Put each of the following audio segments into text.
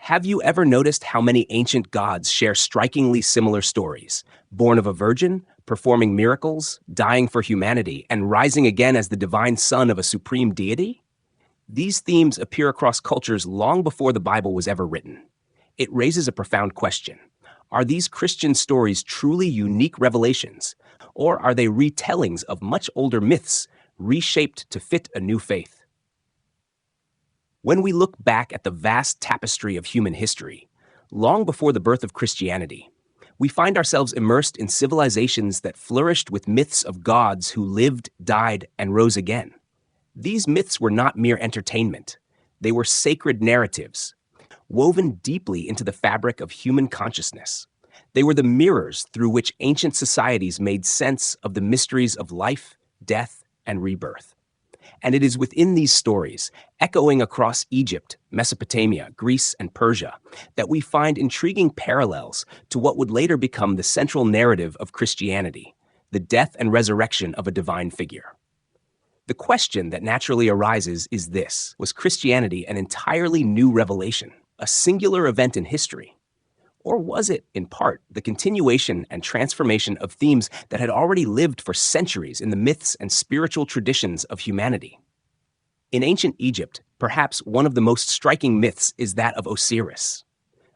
Have you ever noticed how many ancient gods share strikingly similar stories? Born of a virgin, performing miracles, dying for humanity, and rising again as the divine son of a supreme deity? These themes appear across cultures long before the Bible was ever written. It raises a profound question. Are these Christian stories truly unique revelations, or are they retellings of much older myths, reshaped to fit a new faith? When we look back at the vast tapestry of human history, long before the birth of Christianity, we find ourselves immersed in civilizations that flourished with myths of gods who lived, died, and rose again. These myths were not mere entertainment. They were sacred narratives, woven deeply into the fabric of human consciousness. They were the mirrors through which ancient societies made sense of the mysteries of life, death, and rebirth. And it is within these stories, echoing across Egypt, Mesopotamia, Greece, and Persia, that we find intriguing parallels to what would later become the central narrative of Christianity, the death and resurrection of a divine figure. The question that naturally arises is this: was Christianity an entirely new revelation, a singular event in history? Or was it, in part, the continuation and transformation of themes that had already lived for centuries in the myths and spiritual traditions of humanity? In ancient Egypt, perhaps one of the most striking myths is that of Osiris.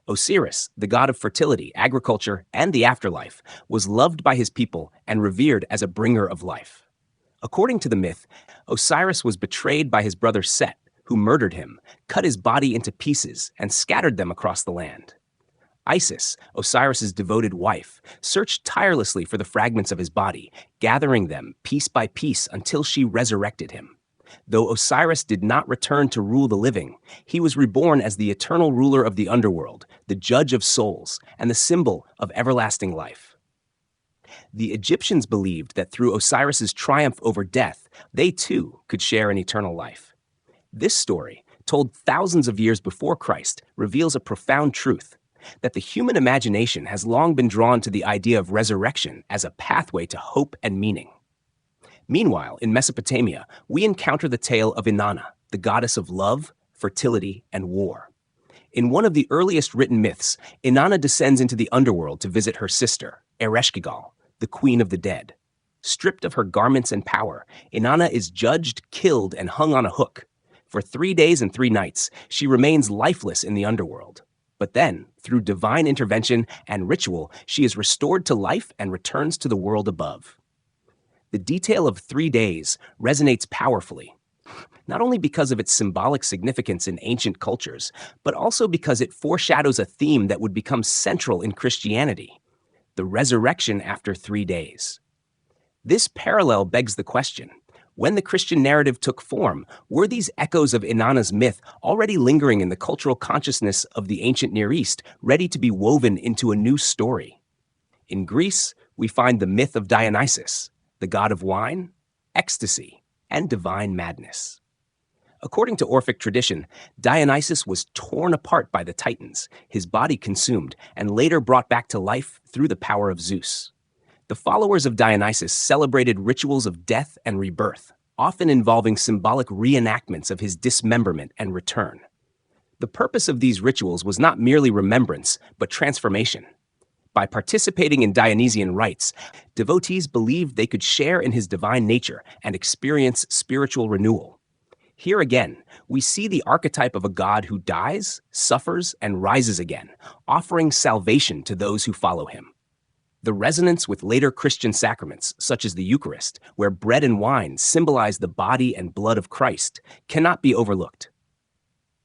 Osiris, the god of fertility, agriculture, and the afterlife, was loved by his people and revered as a bringer of life. According to the myth, Osiris was betrayed by his brother Set, who murdered him, cut his body into pieces, and scattered them across the land. Isis, Osiris's devoted wife, searched tirelessly for the fragments of his body, gathering them piece by piece until she resurrected him. Though Osiris did not return to rule the living, he was reborn as the eternal ruler of the underworld, the judge of souls, and the symbol of everlasting life. The Egyptians believed that through Osiris's triumph over death, they too could share an eternal life. This story, told thousands of years before Christ, reveals a profound truth: that the human imagination has long been drawn to the idea of resurrection as a pathway to hope and meaning. Meanwhile, in Mesopotamia, we encounter the tale of Inanna, the goddess of love, fertility, and war. In one of the earliest written myths, Inanna descends into the underworld to visit her sister, Ereshkigal, the queen of the dead. Stripped of her garments and power, Inanna is judged, killed, and hung on a hook. For 3 days and 3 nights, she remains lifeless in the underworld. But then, through divine intervention and ritual, she is restored to life and returns to the world above. The detail of 3 days resonates powerfully, not only because of its symbolic significance in ancient cultures, but also because it foreshadows a theme that would become central in Christianity: the resurrection after 3 days. This parallel begs the question: when the Christian narrative took form, were these echoes of Inanna's myth already lingering in the cultural consciousness of the ancient Near East, ready to be woven into a new story? In Greece, we find the myth of Dionysus, the god of wine, ecstasy, and divine madness. According to Orphic tradition, Dionysus was torn apart by the Titans, his body consumed, and later brought back to life through the power of Zeus. The followers of Dionysus celebrated rituals of death and rebirth, often involving symbolic reenactments of his dismemberment and return. The purpose of these rituals was not merely remembrance, but transformation. By participating in Dionysian rites, devotees believed they could share in his divine nature and experience spiritual renewal. Here again, we see the archetype of a god who dies, suffers, and rises again, offering salvation to those who follow him. The resonance with later Christian sacraments, such as the Eucharist, where bread and wine symbolize the body and blood of Christ, cannot be overlooked.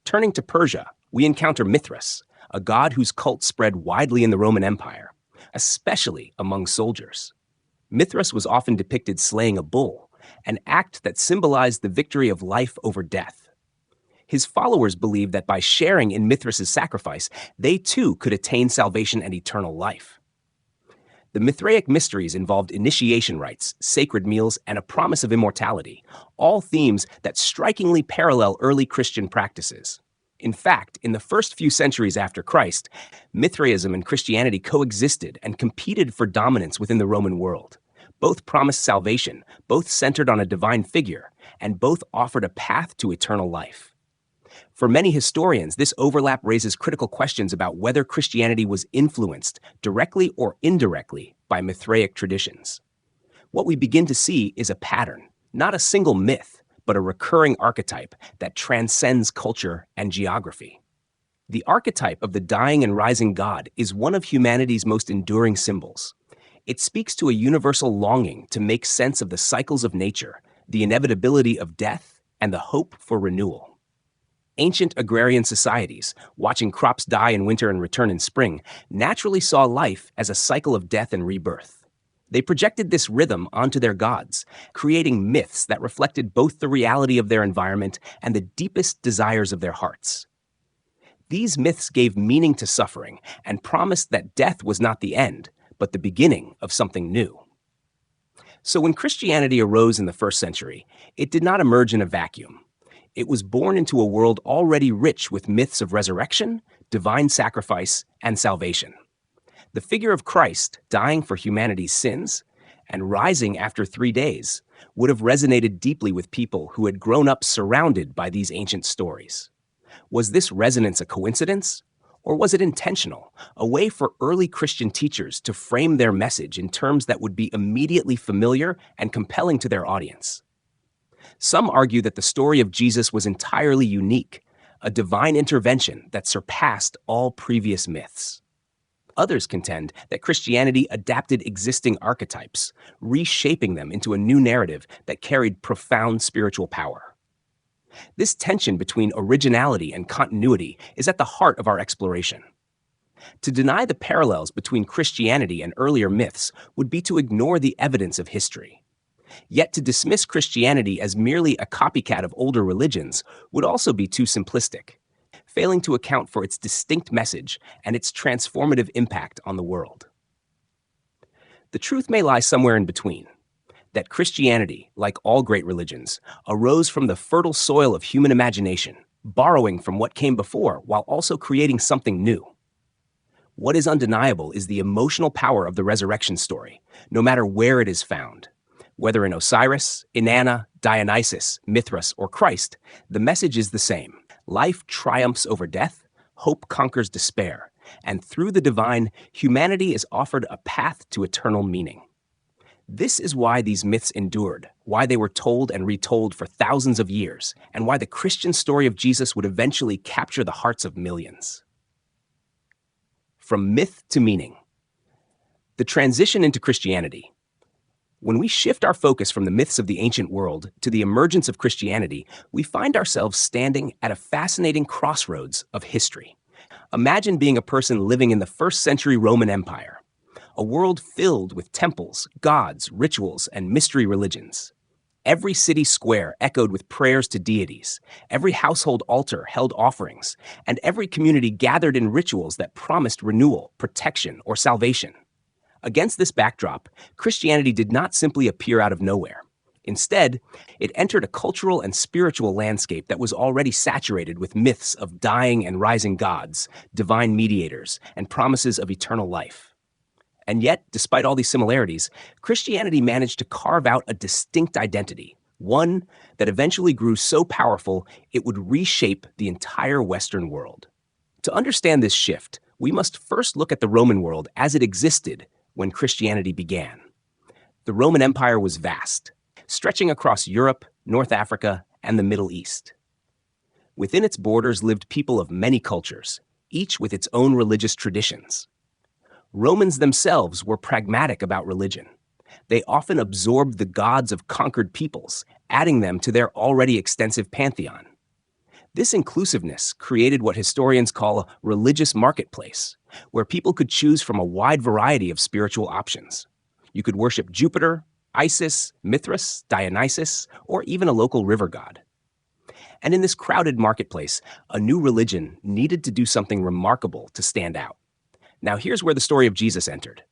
Turning to Persia, we encounter Mithras, a god whose cult spread widely in the Roman Empire, especially among soldiers. Mithras was often depicted slaying a bull, an act that symbolized the victory of life over death. His followers believed that by sharing in Mithras's sacrifice, they too could attain salvation and eternal life. The Mithraic mysteries involved initiation rites, sacred meals, and a promise of immortality, all themes that strikingly parallel early Christian practices. In fact, in the first few centuries after Christ, Mithraism and Christianity coexisted and competed for dominance within the Roman world. Both promised salvation, both centered on a divine figure, and both offered a path to eternal life. For many historians, this overlap raises critical questions about whether Christianity was influenced, directly or indirectly, by Mithraic traditions. What we begin to see is a pattern, not a single myth, but a recurring archetype that transcends culture and geography. The archetype of the dying and rising God is one of humanity's most enduring symbols. It speaks to a universal longing to make sense of the cycles of nature, the inevitability of death, and the hope for renewal. Ancient agrarian societies, watching crops die in winter and return in spring, naturally saw life as a cycle of death and rebirth. They projected this rhythm onto their gods, creating myths that reflected both the reality of their environment and the deepest desires of their hearts. These myths gave meaning to suffering and promised that death was not the end, but the beginning of something new. So when Christianity arose in the first century, it did not emerge in a vacuum. It was born into a world already rich with myths of resurrection, divine sacrifice, and salvation. The figure of Christ dying for humanity's sins and rising after 3 days would have resonated deeply with people who had grown up surrounded by these ancient stories. Was this resonance a coincidence? Or was it intentional, a way for early Christian teachers to frame their message in terms that would be immediately familiar and compelling to their audience? Some argue that the story of Jesus was entirely unique, a divine intervention that surpassed all previous myths. Others contend that Christianity adapted existing archetypes, reshaping them into a new narrative that carried profound spiritual power. This tension between originality and continuity is at the heart of our exploration. To deny the parallels between Christianity and earlier myths would be to ignore the evidence of history. Yet to dismiss Christianity as merely a copycat of older religions would also be too simplistic, failing to account for its distinct message and its transformative impact on the world. The truth may lie somewhere in between, that Christianity, like all great religions, arose from the fertile soil of human imagination, borrowing from what came before while also creating something new. What is undeniable is the emotional power of the resurrection story, no matter where it is found. Whether in Osiris, Inanna, Dionysus, Mithras, or Christ, the message is the same. Life triumphs over death, hope conquers despair, and through the divine, humanity is offered a path to eternal meaning. This is why these myths endured, why they were told and retold for thousands of years, and why the Christian story of Jesus would eventually capture the hearts of millions. From myth to meaning. The transition into Christianity. When we shift our focus from the myths of the ancient world to the emergence of Christianity, we find ourselves standing at a fascinating crossroads of history. Imagine being a person living in the 1st century Roman Empire, a world filled with temples, gods, rituals, and mystery religions. Every city square echoed with prayers to deities, every household altar held offerings, and every community gathered in rituals that promised renewal, protection, or salvation. Against this backdrop, Christianity did not simply appear out of nowhere. Instead, it entered a cultural and spiritual landscape that was already saturated with myths of dying and rising gods, divine mediators, and promises of eternal life. And yet, despite all these similarities, Christianity managed to carve out a distinct identity, one that eventually grew so powerful it would reshape the entire Western world. To understand this shift, we must first look at the Roman world as it existed when Christianity began. The Roman Empire was vast, stretching across Europe, North Africa, and the Middle East. Within its borders lived people of many cultures, each with its own religious traditions. Romans themselves were pragmatic about religion. They often absorbed the gods of conquered peoples, adding them to their already extensive pantheon. This inclusiveness created what historians call a religious marketplace, where people could choose from a wide variety of spiritual options. You could worship Jupiter, Isis, Mithras, Dionysus, or even a local river god. And in this crowded marketplace, a new religion needed to do something remarkable to stand out. Now here's where the story of Jesus entered.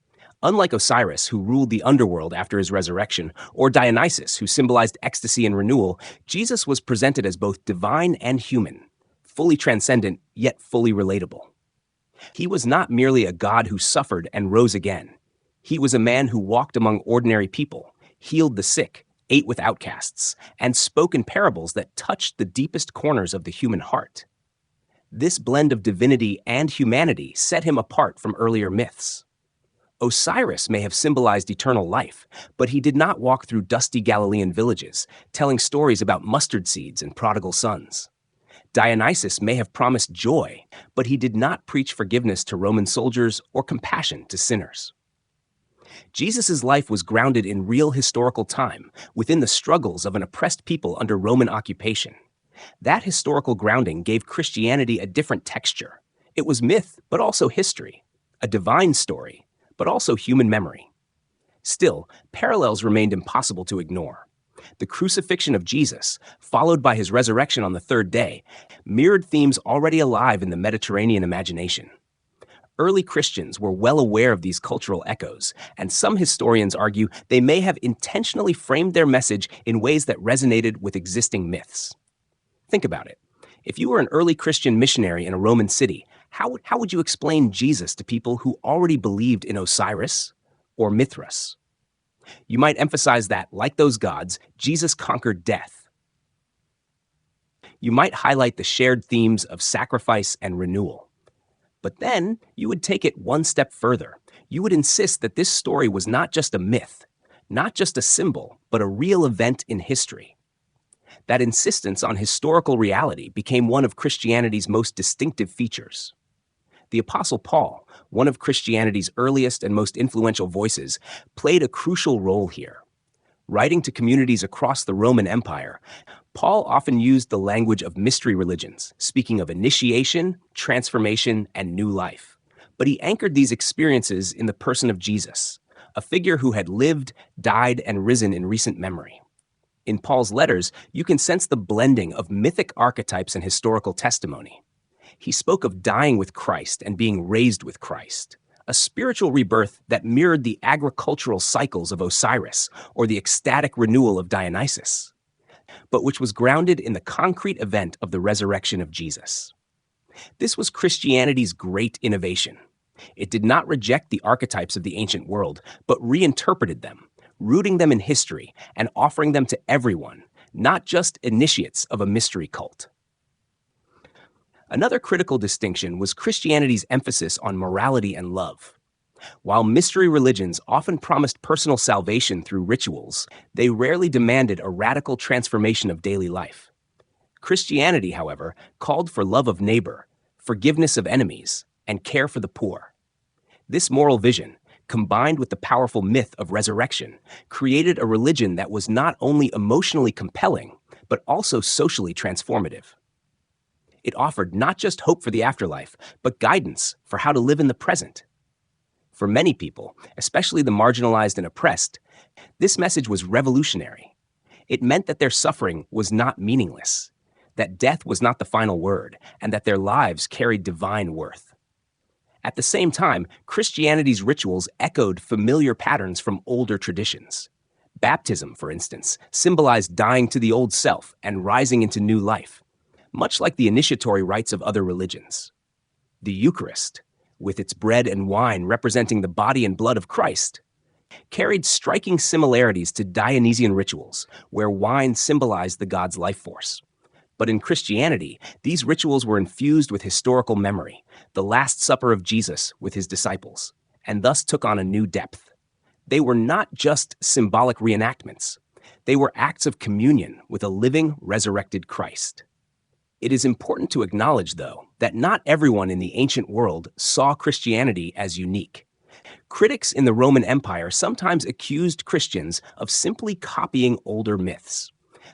Unlike Osiris, who ruled the underworld after his resurrection, or Dionysus, who symbolized ecstasy and renewal, Jesus was presented as both divine and human, fully transcendent, yet fully relatable. He was not merely a god who suffered and rose again. He was a man who walked among ordinary people, healed the sick, ate with outcasts, and spoke in parables that touched the deepest corners of the human heart. This blend of divinity and humanity set him apart from earlier myths. Osiris may have symbolized eternal life, but he did not walk through dusty Galilean villages, telling stories about mustard seeds and prodigal sons. Dionysus may have promised joy, but he did not preach forgiveness to Roman soldiers or compassion to sinners. Jesus' life was grounded in real historical time, within the struggles of an oppressed people under Roman occupation. That historical grounding gave Christianity a different texture. It was myth, but also history, a divine story, but also human memory. Still, parallels remained impossible to ignore. The crucifixion of Jesus, followed by his resurrection on the third day, mirrored themes already alive in the Mediterranean imagination. Early Christians were well aware of these cultural echoes, and some historians argue they may have intentionally framed their message in ways that resonated with existing myths. Think about it. If you were an early Christian missionary in a Roman city, how would you explain Jesus to people who already believed in Osiris or Mithras? You might emphasize that, like those gods, Jesus conquered death. You might highlight the shared themes of sacrifice and renewal. But then, you would take it one step further. You would insist that this story was not just a myth, not just a symbol, but a real event in history. That insistence on historical reality became one of Christianity's most distinctive features. The Apostle Paul, one of Christianity's earliest and most influential voices, played a crucial role here. Writing to communities across the Roman Empire, Paul often used the language of mystery religions, speaking of initiation, transformation, and new life. But he anchored these experiences in the person of Jesus, a figure who had lived, died, and risen in recent memory. In Paul's letters, you can sense the blending of mythic archetypes and historical testimony. He spoke of dying with Christ and being raised with Christ, a spiritual rebirth that mirrored the agricultural cycles of Osiris or the ecstatic renewal of Dionysus, but which was grounded in the concrete event of the resurrection of Jesus. This was Christianity's great innovation. It did not reject the archetypes of the ancient world, but reinterpreted them, rooting them in history and offering them to everyone, not just initiates of a mystery cult. Another critical distinction was Christianity's emphasis on morality and love. While mystery religions often promised personal salvation through rituals, they rarely demanded a radical transformation of daily life. Christianity, however, called for love of neighbor, forgiveness of enemies, and care for the poor. This moral vision, combined with the powerful myth of resurrection, created a religion that was not only emotionally compelling, but also socially transformative. It offered not just hope for the afterlife, but guidance for how to live in the present. For many people, especially the marginalized and oppressed, this message was revolutionary. It meant that their suffering was not meaningless, that death was not the final word, and that their lives carried divine worth. At the same time, Christianity's rituals echoed familiar patterns from older traditions. Baptism, for instance, symbolized dying to the old self and rising into new life, much like the initiatory rites of other religions. The Eucharist, with its bread and wine representing the body and blood of Christ, carried striking similarities to Dionysian rituals, where wine symbolized the god's life force. But in Christianity, these rituals were infused with historical memory, the Last Supper of Jesus with his disciples, and thus took on a new depth. They were not just symbolic reenactments. They were acts of communion with a living, resurrected Christ. It is important to acknowledge, though, that not everyone in the ancient world saw Christianity as unique. Critics in the Roman Empire sometimes accused Christians of simply copying older myths.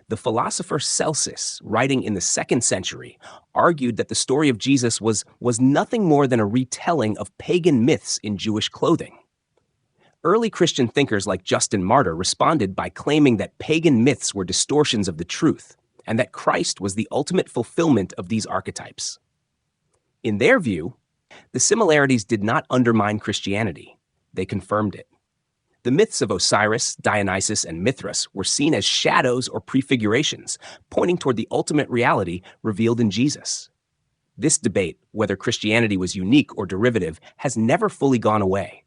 The philosopher Celsus, writing in the 2nd century, argued that the story of Jesus was nothing more than a retelling of pagan myths in Jewish clothing. Early Christian thinkers like Justin Martyr responded by claiming that pagan myths were distortions of the truth, and that Christ was the ultimate fulfillment of these archetypes. In their view, the similarities did not undermine Christianity, they confirmed it. The myths of Osiris, Dionysus, and Mithras were seen as shadows or prefigurations, pointing toward the ultimate reality revealed in Jesus. This debate, whether Christianity was unique or derivative, has never fully gone away.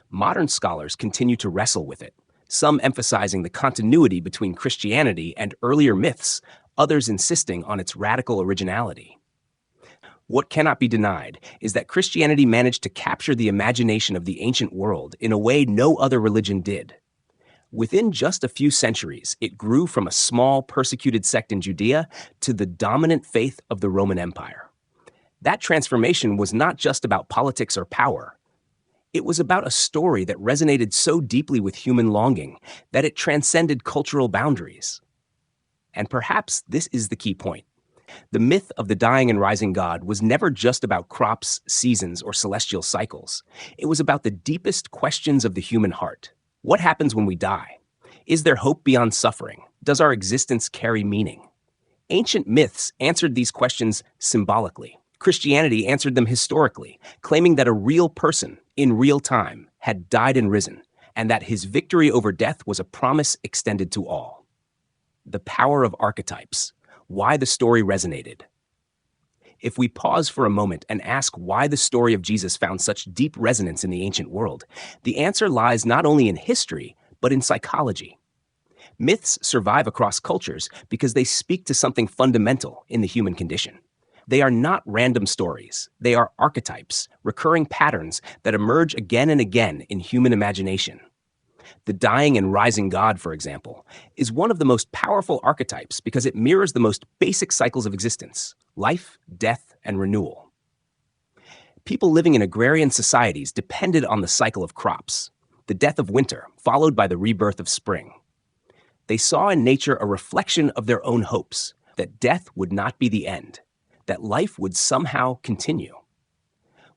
Modern scholars continue to wrestle with it, some emphasizing the continuity between Christianity and earlier myths, others insisting on its radical originality. What cannot be denied is that Christianity managed to capture the imagination of the ancient world in a way no other religion did. Within just a few centuries, it grew from a small, persecuted sect in Judea to the dominant faith of the Roman Empire. That transformation was not just about politics or power. It was about a story that resonated so deeply with human longing that it transcended cultural boundaries. And perhaps this is the key point. The myth of the dying and rising God was never just about crops, seasons, or celestial cycles. It was about the deepest questions of the human heart. What happens when we die? Is there hope beyond suffering? Does our existence carry meaning? Ancient myths answered these questions symbolically. Christianity answered them historically, claiming that a real person, in real time, had died and risen, and that his victory over death was a promise extended to all. The power of archetypes. Why the story resonated. If we pause for a moment and ask why the story of Jesus found such deep resonance in the ancient world, the answer lies not only in history, but in psychology. Myths survive across cultures because they speak to something fundamental in the human condition. They are not random stories. They are archetypes, recurring patterns that emerge again and again in human imagination. The dying and rising God, for example, is one of the most powerful archetypes because it mirrors the most basic cycles of existence: life, death, and renewal. People living in agrarian societies depended on the cycle of crops, the death of winter, followed by the rebirth of spring. They saw in nature a reflection of their own hopes, that death would not be the end, that life would somehow continue.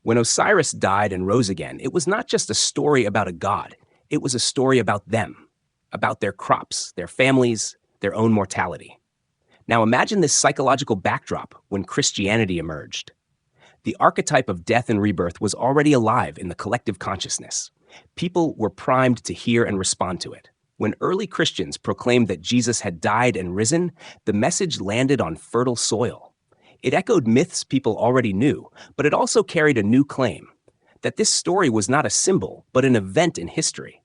When Osiris died and rose again, it was not just a story about a god. It was a story about them, about their crops, their families, their own mortality. Now imagine this psychological backdrop when Christianity emerged. The archetype of death and rebirth was already alive in the collective consciousness. People were primed to hear and respond to it. When early Christians proclaimed that Jesus had died and risen, the message landed on fertile soil. It echoed myths people already knew, but it also carried a new claim: that this story was not a symbol, but an event in history.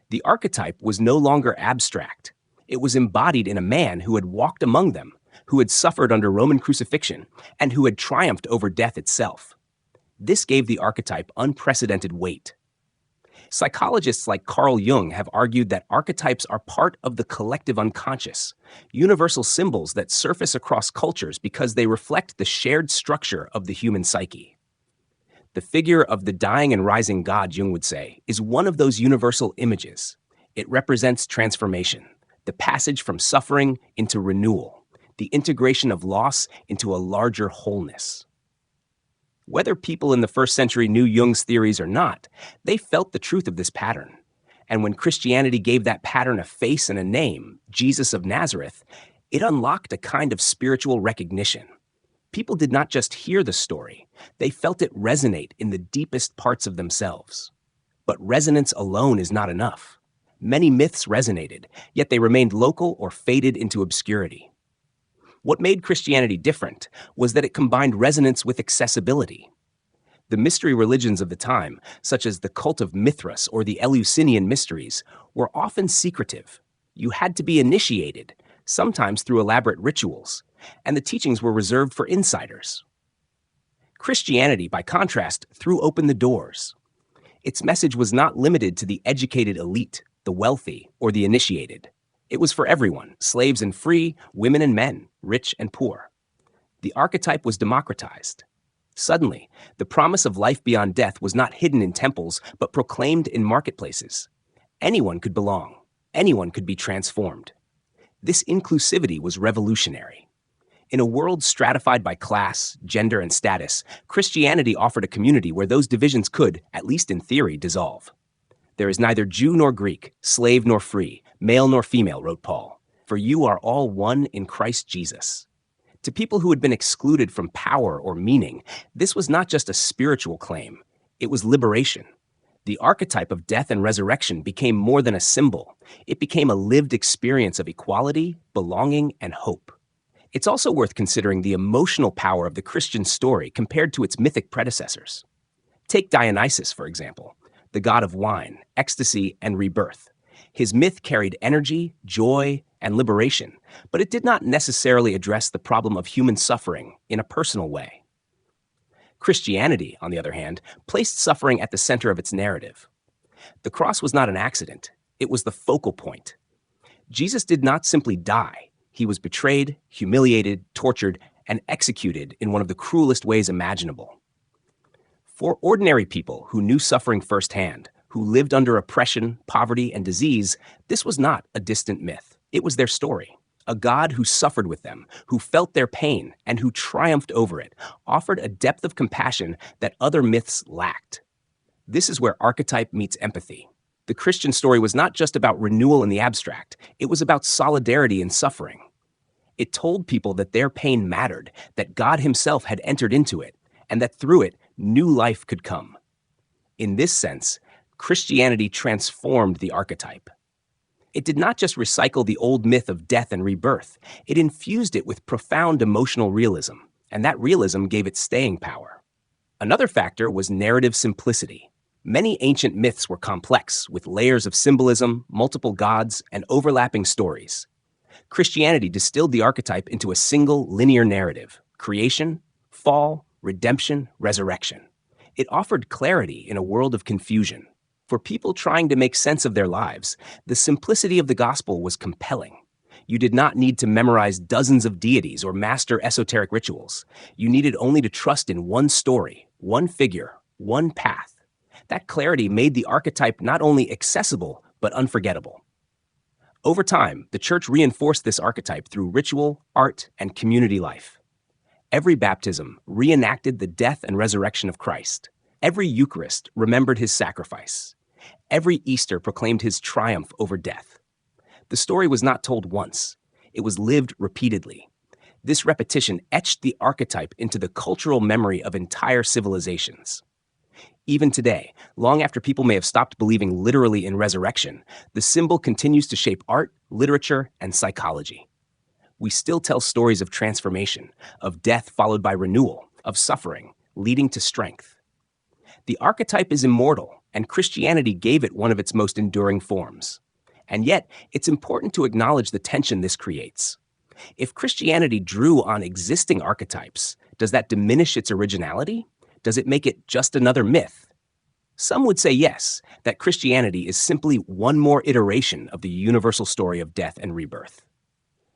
The archetype was no longer abstract. It was embodied in a man who had walked among them, who had suffered under Roman crucifixion, and who had triumphed over death itself. This gave the archetype unprecedented weight. Psychologists like Carl Jung have argued that archetypes are part of the collective unconscious, universal symbols that surface across cultures because they reflect the shared structure of the human psyche. The figure of the dying and rising God, Jung would say, is one of those universal images. It represents transformation, the passage from suffering into renewal, the integration of loss into a larger wholeness. Whether people in the first century knew Jung's theories or not, they felt the truth of this pattern. And when Christianity gave that pattern a face and a name, Jesus of Nazareth, it unlocked a kind of spiritual recognition. People did not just hear the story, they felt it resonate in the deepest parts of themselves. But resonance alone is not enough. Many myths resonated, yet they remained local or faded into obscurity. What made Christianity different was that it combined resonance with accessibility. The mystery religions of the time, such as the cult of Mithras or the Eleusinian mysteries, were often secretive. You had to be initiated, sometimes through elaborate rituals, and the teachings were reserved for insiders. Christianity, by contrast, threw open the doors. Its message was not limited to the educated elite, the wealthy, or the initiated. It was for everyone, slaves and free, women and men, rich and poor. The archetype was democratized. Suddenly, the promise of life beyond death was not hidden in temples, but proclaimed in marketplaces. Anyone could belong. Anyone could be transformed. This inclusivity was revolutionary. In a world stratified by class, gender, and status, Christianity offered a community where those divisions could, at least in theory, dissolve. There is neither Jew nor Greek, slave nor free, male nor female, wrote Paul, for you are all one in Christ Jesus. To people who had been excluded from power or meaning, this was not just a spiritual claim, it was liberation. The archetype of death and resurrection became more than a symbol. It became a lived experience of equality, belonging, and hope. It's also worth considering the emotional power of the Christian story compared to its mythic predecessors. Take Dionysus, for example, the god of wine, ecstasy, and rebirth. His myth carried energy, joy, and liberation, but it did not necessarily address the problem of human suffering in a personal way. Christianity, on the other hand, placed suffering at the center of its narrative. The cross was not an accident, it was the focal point. Jesus did not simply die. He was betrayed, humiliated, tortured, and executed in one of the cruelest ways imaginable. For ordinary people who knew suffering firsthand, who lived under oppression, poverty, and disease, this was not a distant myth. It was their story. A God who suffered with them, who felt their pain, and who triumphed over it, offered a depth of compassion that other myths lacked. This is where archetype meets empathy. The Christian story was not just about renewal in the abstract, it was about solidarity in suffering. It told people that their pain mattered, that God Himself had entered into it, and that through it, new life could come. In this sense, Christianity transformed the archetype. It did not just recycle the old myth of death and rebirth, it infused it with profound emotional realism, and that realism gave it staying power. Another factor was narrative simplicity. Many ancient myths were complex, with layers of symbolism, multiple gods, and overlapping stories. Christianity distilled the archetype into a single linear narrative: creation, fall, redemption, resurrection. It offered clarity in a world of confusion. For people trying to make sense of their lives, the simplicity of the gospel was compelling. You did not need to memorize dozens of deities or master esoteric rituals. You needed only to trust in one story, one figure, one path. That clarity made the archetype not only accessible, but unforgettable. Over time, the church reinforced this archetype through ritual, art, and community life. Every baptism reenacted the death and resurrection of Christ. Every Eucharist remembered His sacrifice. Every Easter proclaimed His triumph over death. The story was not told once. It was lived repeatedly. This repetition etched the archetype into the cultural memory of entire civilizations. Even today, long after people may have stopped believing literally in resurrection, the symbol continues to shape art, literature, and psychology. We still tell stories of transformation, of death followed by renewal, of suffering, leading to strength. The archetype is immortal, and Christianity gave it one of its most enduring forms. And yet, it's important to acknowledge the tension this creates. If Christianity drew on existing archetypes, does that diminish its originality? Does it make it just another myth? Some would say yes, that Christianity is simply one more iteration of the universal story of death and rebirth.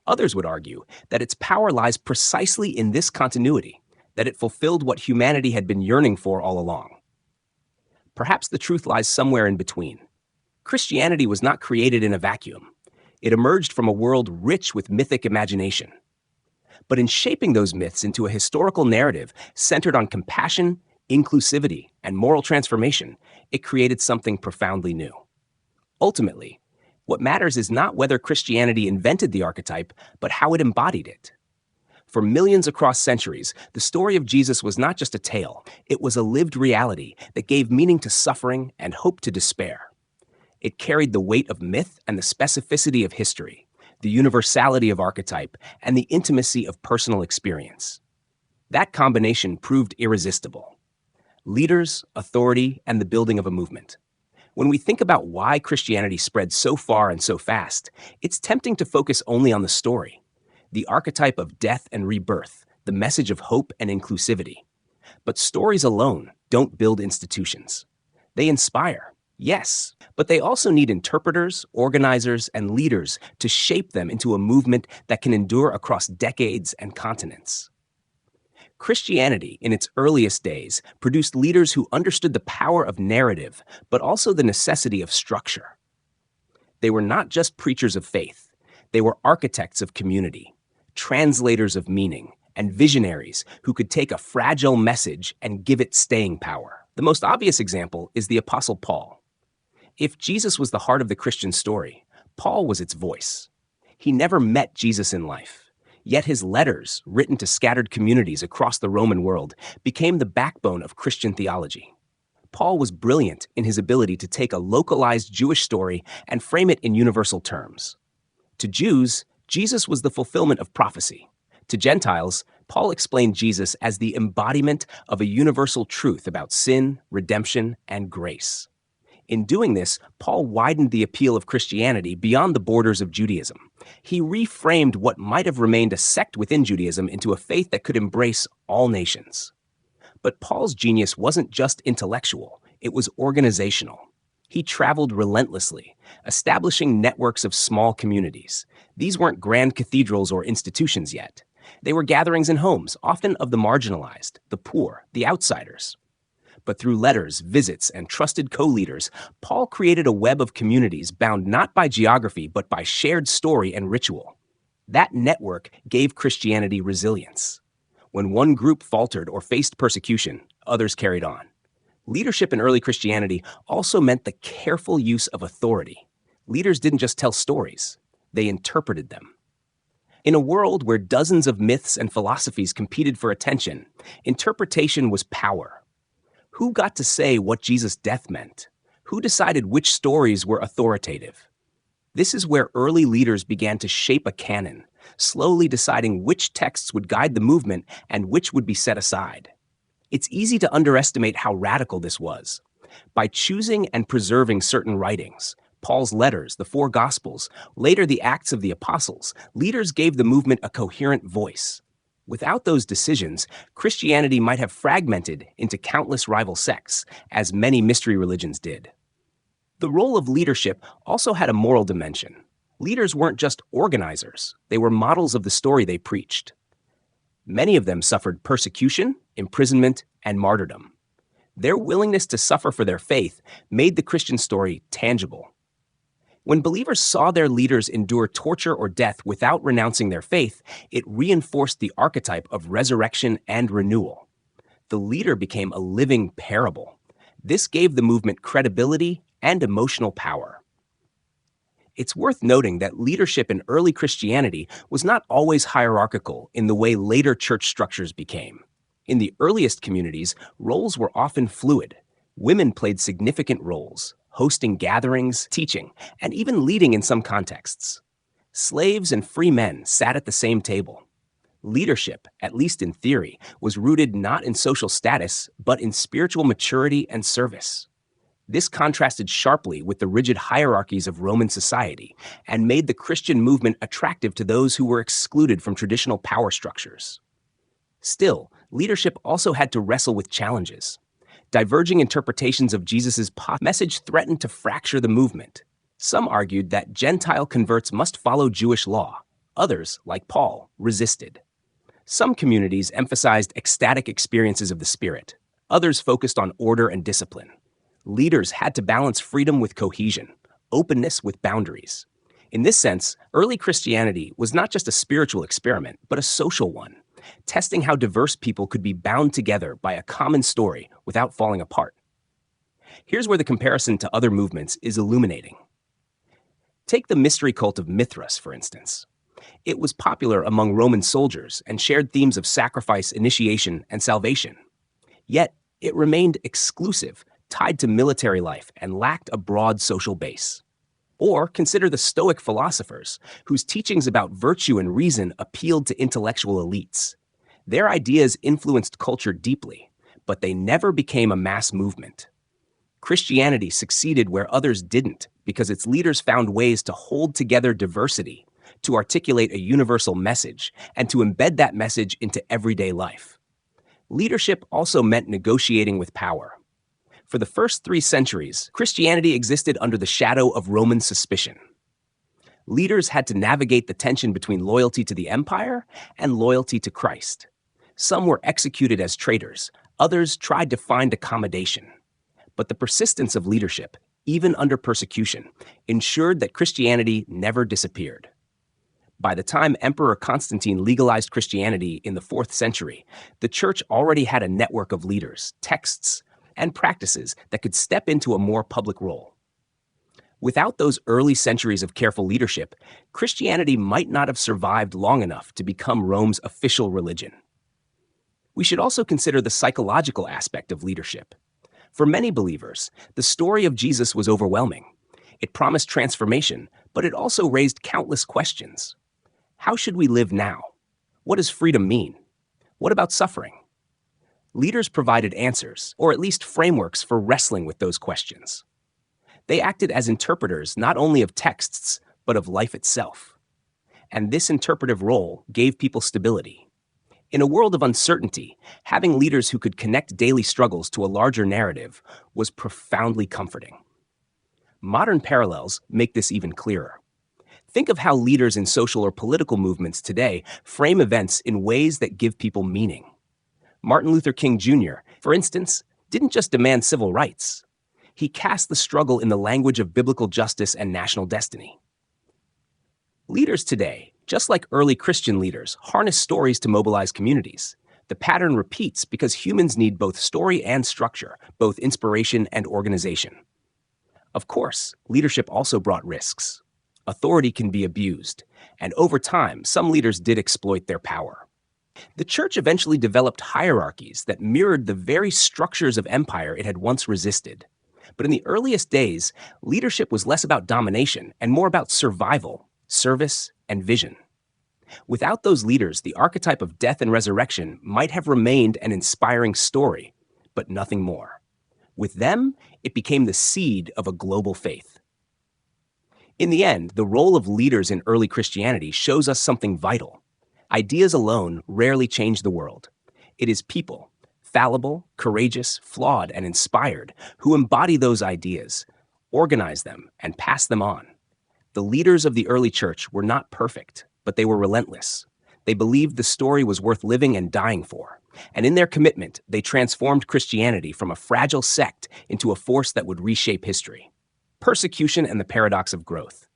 Others would argue that its power lies precisely in this continuity, that it fulfilled what humanity had been yearning for all along. Perhaps the truth lies somewhere in between. Christianity was not created in a vacuum. It emerged from a world rich with mythic imagination. But in shaping those myths into a historical narrative centered on compassion, inclusivity, and moral transformation, it created something profoundly new. Ultimately, what matters is not whether Christianity invented the archetype, but how it embodied it. For millions across centuries, the story of Jesus was not just a tale, it was a lived reality that gave meaning to suffering and hope to despair. It carried the weight of myth and the specificity of history, the universality of archetype, and the intimacy of personal experience. That combination proved irresistible. Leaders, authority, and the building of a movement. When we think about why Christianity spread so far and so fast, it's tempting to focus only on the story, the archetype of death and rebirth, the message of hope and inclusivity. But stories alone don't build institutions. They inspire, yes, but they also need interpreters, organizers, and leaders to shape them into a movement that can endure across decades and continents. Christianity, in its earliest days, produced leaders who understood the power of narrative, but also the necessity of structure. They were not just preachers of faith. They were architects of community, translators of meaning, and visionaries who could take a fragile message and give it staying power. The most obvious example is the Apostle Paul. If Jesus was the heart of the Christian story, Paul was its voice. He never met Jesus in life, yet his letters, written to scattered communities across the Roman world, became the backbone of Christian theology. Paul was brilliant in his ability to take a localized Jewish story and frame it in universal terms. To Jews, Jesus was the fulfillment of prophecy. To Gentiles, Paul explained Jesus as the embodiment of a universal truth about sin, redemption, and grace. In doing this, Paul widened the appeal of Christianity beyond the borders of Judaism. He reframed what might have remained a sect within Judaism into a faith that could embrace all nations. But Paul's genius wasn't just intellectual, it was organizational. He traveled relentlessly, establishing networks of small communities. These weren't grand cathedrals or institutions yet. They were gatherings in homes, often of the marginalized, the poor, the outsiders. But through letters, visits, and trusted co-leaders, Paul created a web of communities bound not by geography, but by shared story and ritual. That network gave Christianity resilience. When one group faltered or faced persecution, others carried on. Leadership in early Christianity also meant the careful use of authority. Leaders didn't just tell stories, they interpreted them. In a world where dozens of myths and philosophies competed for attention, interpretation was power. Who got to say what Jesus' death meant? Who decided which stories were authoritative? This is where early leaders began to shape a canon, slowly deciding which texts would guide the movement and which would be set aside. It's easy to underestimate how radical this was. By choosing and preserving certain writings, Paul's letters, the four Gospels, later the Acts of the Apostles, leaders gave the movement a coherent voice. Without those decisions, Christianity might have fragmented into countless rival sects, as many mystery religions did. The role of leadership also had a moral dimension. Leaders weren't just organizers, they were models of the story they preached. Many of them suffered persecution, imprisonment, and martyrdom. Their willingness to suffer for their faith made the Christian story tangible. When believers saw their leaders endure torture or death without renouncing their faith, it reinforced the archetype of resurrection and renewal. The leader became a living parable. This gave the movement credibility and emotional power. It's worth noting that leadership in early Christianity was not always hierarchical in the way later church structures became. In the earliest communities, roles were often fluid. Women played significant roles, hosting gatherings, teaching, and even leading in some contexts. Slaves and free men sat at the same table. Leadership, at least in theory, was rooted not in social status, but in spiritual maturity and service. This contrasted sharply with the rigid hierarchies of Roman society and made the Christian movement attractive to those who were excluded from traditional power structures. Still, leadership also had to wrestle with challenges. Diverging interpretations of Jesus' message threatened to fracture the movement. Some argued that Gentile converts must follow Jewish law. Others, like Paul, resisted. Some communities emphasized ecstatic experiences of the Spirit. Others focused on order and discipline. Leaders had to balance freedom with cohesion, openness with boundaries. In this sense, early Christianity was not just a spiritual experiment, but a social one, testing how diverse people could be bound together by a common story without falling apart. Here's where the comparison to other movements is illuminating. Take the mystery cult of Mithras, for instance. It was popular among Roman soldiers and shared themes of sacrifice, initiation, and salvation. Yet, it remained exclusive, tied to military life, and lacked a broad social base. Or consider the Stoic philosophers, whose teachings about virtue and reason appealed to intellectual elites. Their ideas influenced culture deeply, but they never became a mass movement. Christianity succeeded where others didn't because its leaders found ways to hold together diversity, to articulate a universal message, and to embed that message into everyday life. Leadership also meant negotiating with power. For the first 3 centuries, Christianity existed under the shadow of Roman suspicion. Leaders had to navigate the tension between loyalty to the empire and loyalty to Christ. Some were executed as traitors, others tried to find accommodation. But the persistence of leadership, even under persecution, ensured that Christianity never disappeared. By the time Emperor Constantine legalized Christianity in the 4th century, the church already had a network of leaders, texts, and practices that could step into a more public role. Without those early centuries of careful leadership, Christianity might not have survived long enough to become Rome's official religion. We should also consider the psychological aspect of leadership. For many believers, the story of Jesus was overwhelming. It promised transformation, but it also raised countless questions. How should we live now? What does freedom mean? What about suffering? Leaders provided answers, or at least frameworks for wrestling with those questions. They acted as interpreters not only of texts, but of life itself. And this interpretive role gave people stability. In a world of uncertainty, having leaders who could connect daily struggles to a larger narrative was profoundly comforting. Modern parallels make this even clearer. Think of how leaders in social or political movements today frame events in ways that give people meaning. Martin Luther King Jr., for instance, didn't just demand civil rights. He cast the struggle in the language of biblical justice and national destiny. Leaders today, just like early Christian leaders, harness stories to mobilize communities. The pattern repeats because humans need both story and structure, both inspiration and organization. Of course, leadership also brought risks. Authority can be abused, and over time, some leaders did exploit their power. The church eventually developed hierarchies that mirrored the very structures of empire it had once resisted. But in the earliest days, leadership was less about domination and more about survival, service, and vision. Without those leaders, the archetype of death and resurrection might have remained an inspiring story, but nothing more. With them, it became the seed of a global faith. In the end, the role of leaders in early Christianity shows us something vital. Ideas alone rarely change the world. It is people, fallible, courageous, flawed, and inspired, who embody those ideas, organize them, and pass them on. The leaders of the early church were not perfect, but they were relentless. They believed the story was worth living and dying for. And in their commitment, they transformed Christianity from a fragile sect into a force that would reshape history. Persecution and the paradox of growth.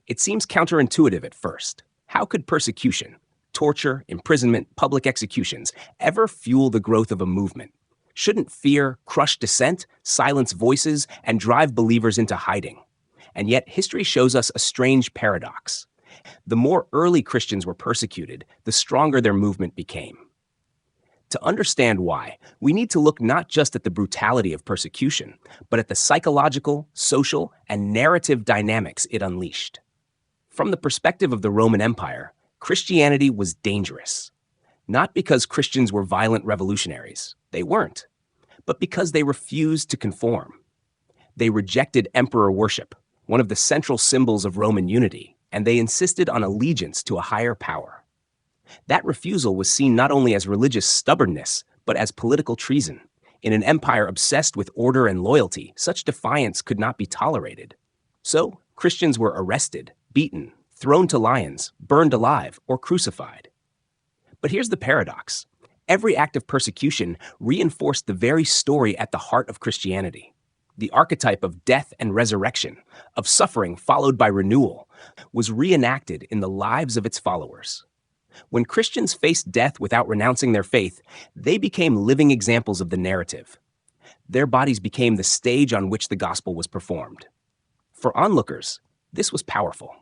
It seems counterintuitive at first. How could persecution, torture, imprisonment, public executions ever fuel the growth of a movement? Shouldn't fear crush dissent, silence voices, and drive believers into hiding? And yet, history shows us a strange paradox. The more early Christians were persecuted, the stronger their movement became. To understand why, we need to look not just at the brutality of persecution, but at the psychological, social, and narrative dynamics it unleashed. From the perspective of the Roman Empire, Christianity was dangerous. Not because Christians were violent revolutionaries, they weren't, but because they refused to conform. They rejected emperor worship, one of the central symbols of Roman unity, and they insisted on allegiance to a higher power. That refusal was seen not only as religious stubbornness, but as political treason. In an empire obsessed with order and loyalty, such defiance could not be tolerated. So, Christians were arrested, beaten, thrown to lions, burned alive, or crucified. But here's the paradox. Every act of persecution reinforced the very story at the heart of Christianity. The archetype of death and resurrection, of suffering followed by renewal, was reenacted in the lives of its followers. When Christians faced death without renouncing their faith, they became living examples of the narrative. Their bodies became the stage on which the gospel was performed. For onlookers, this was powerful.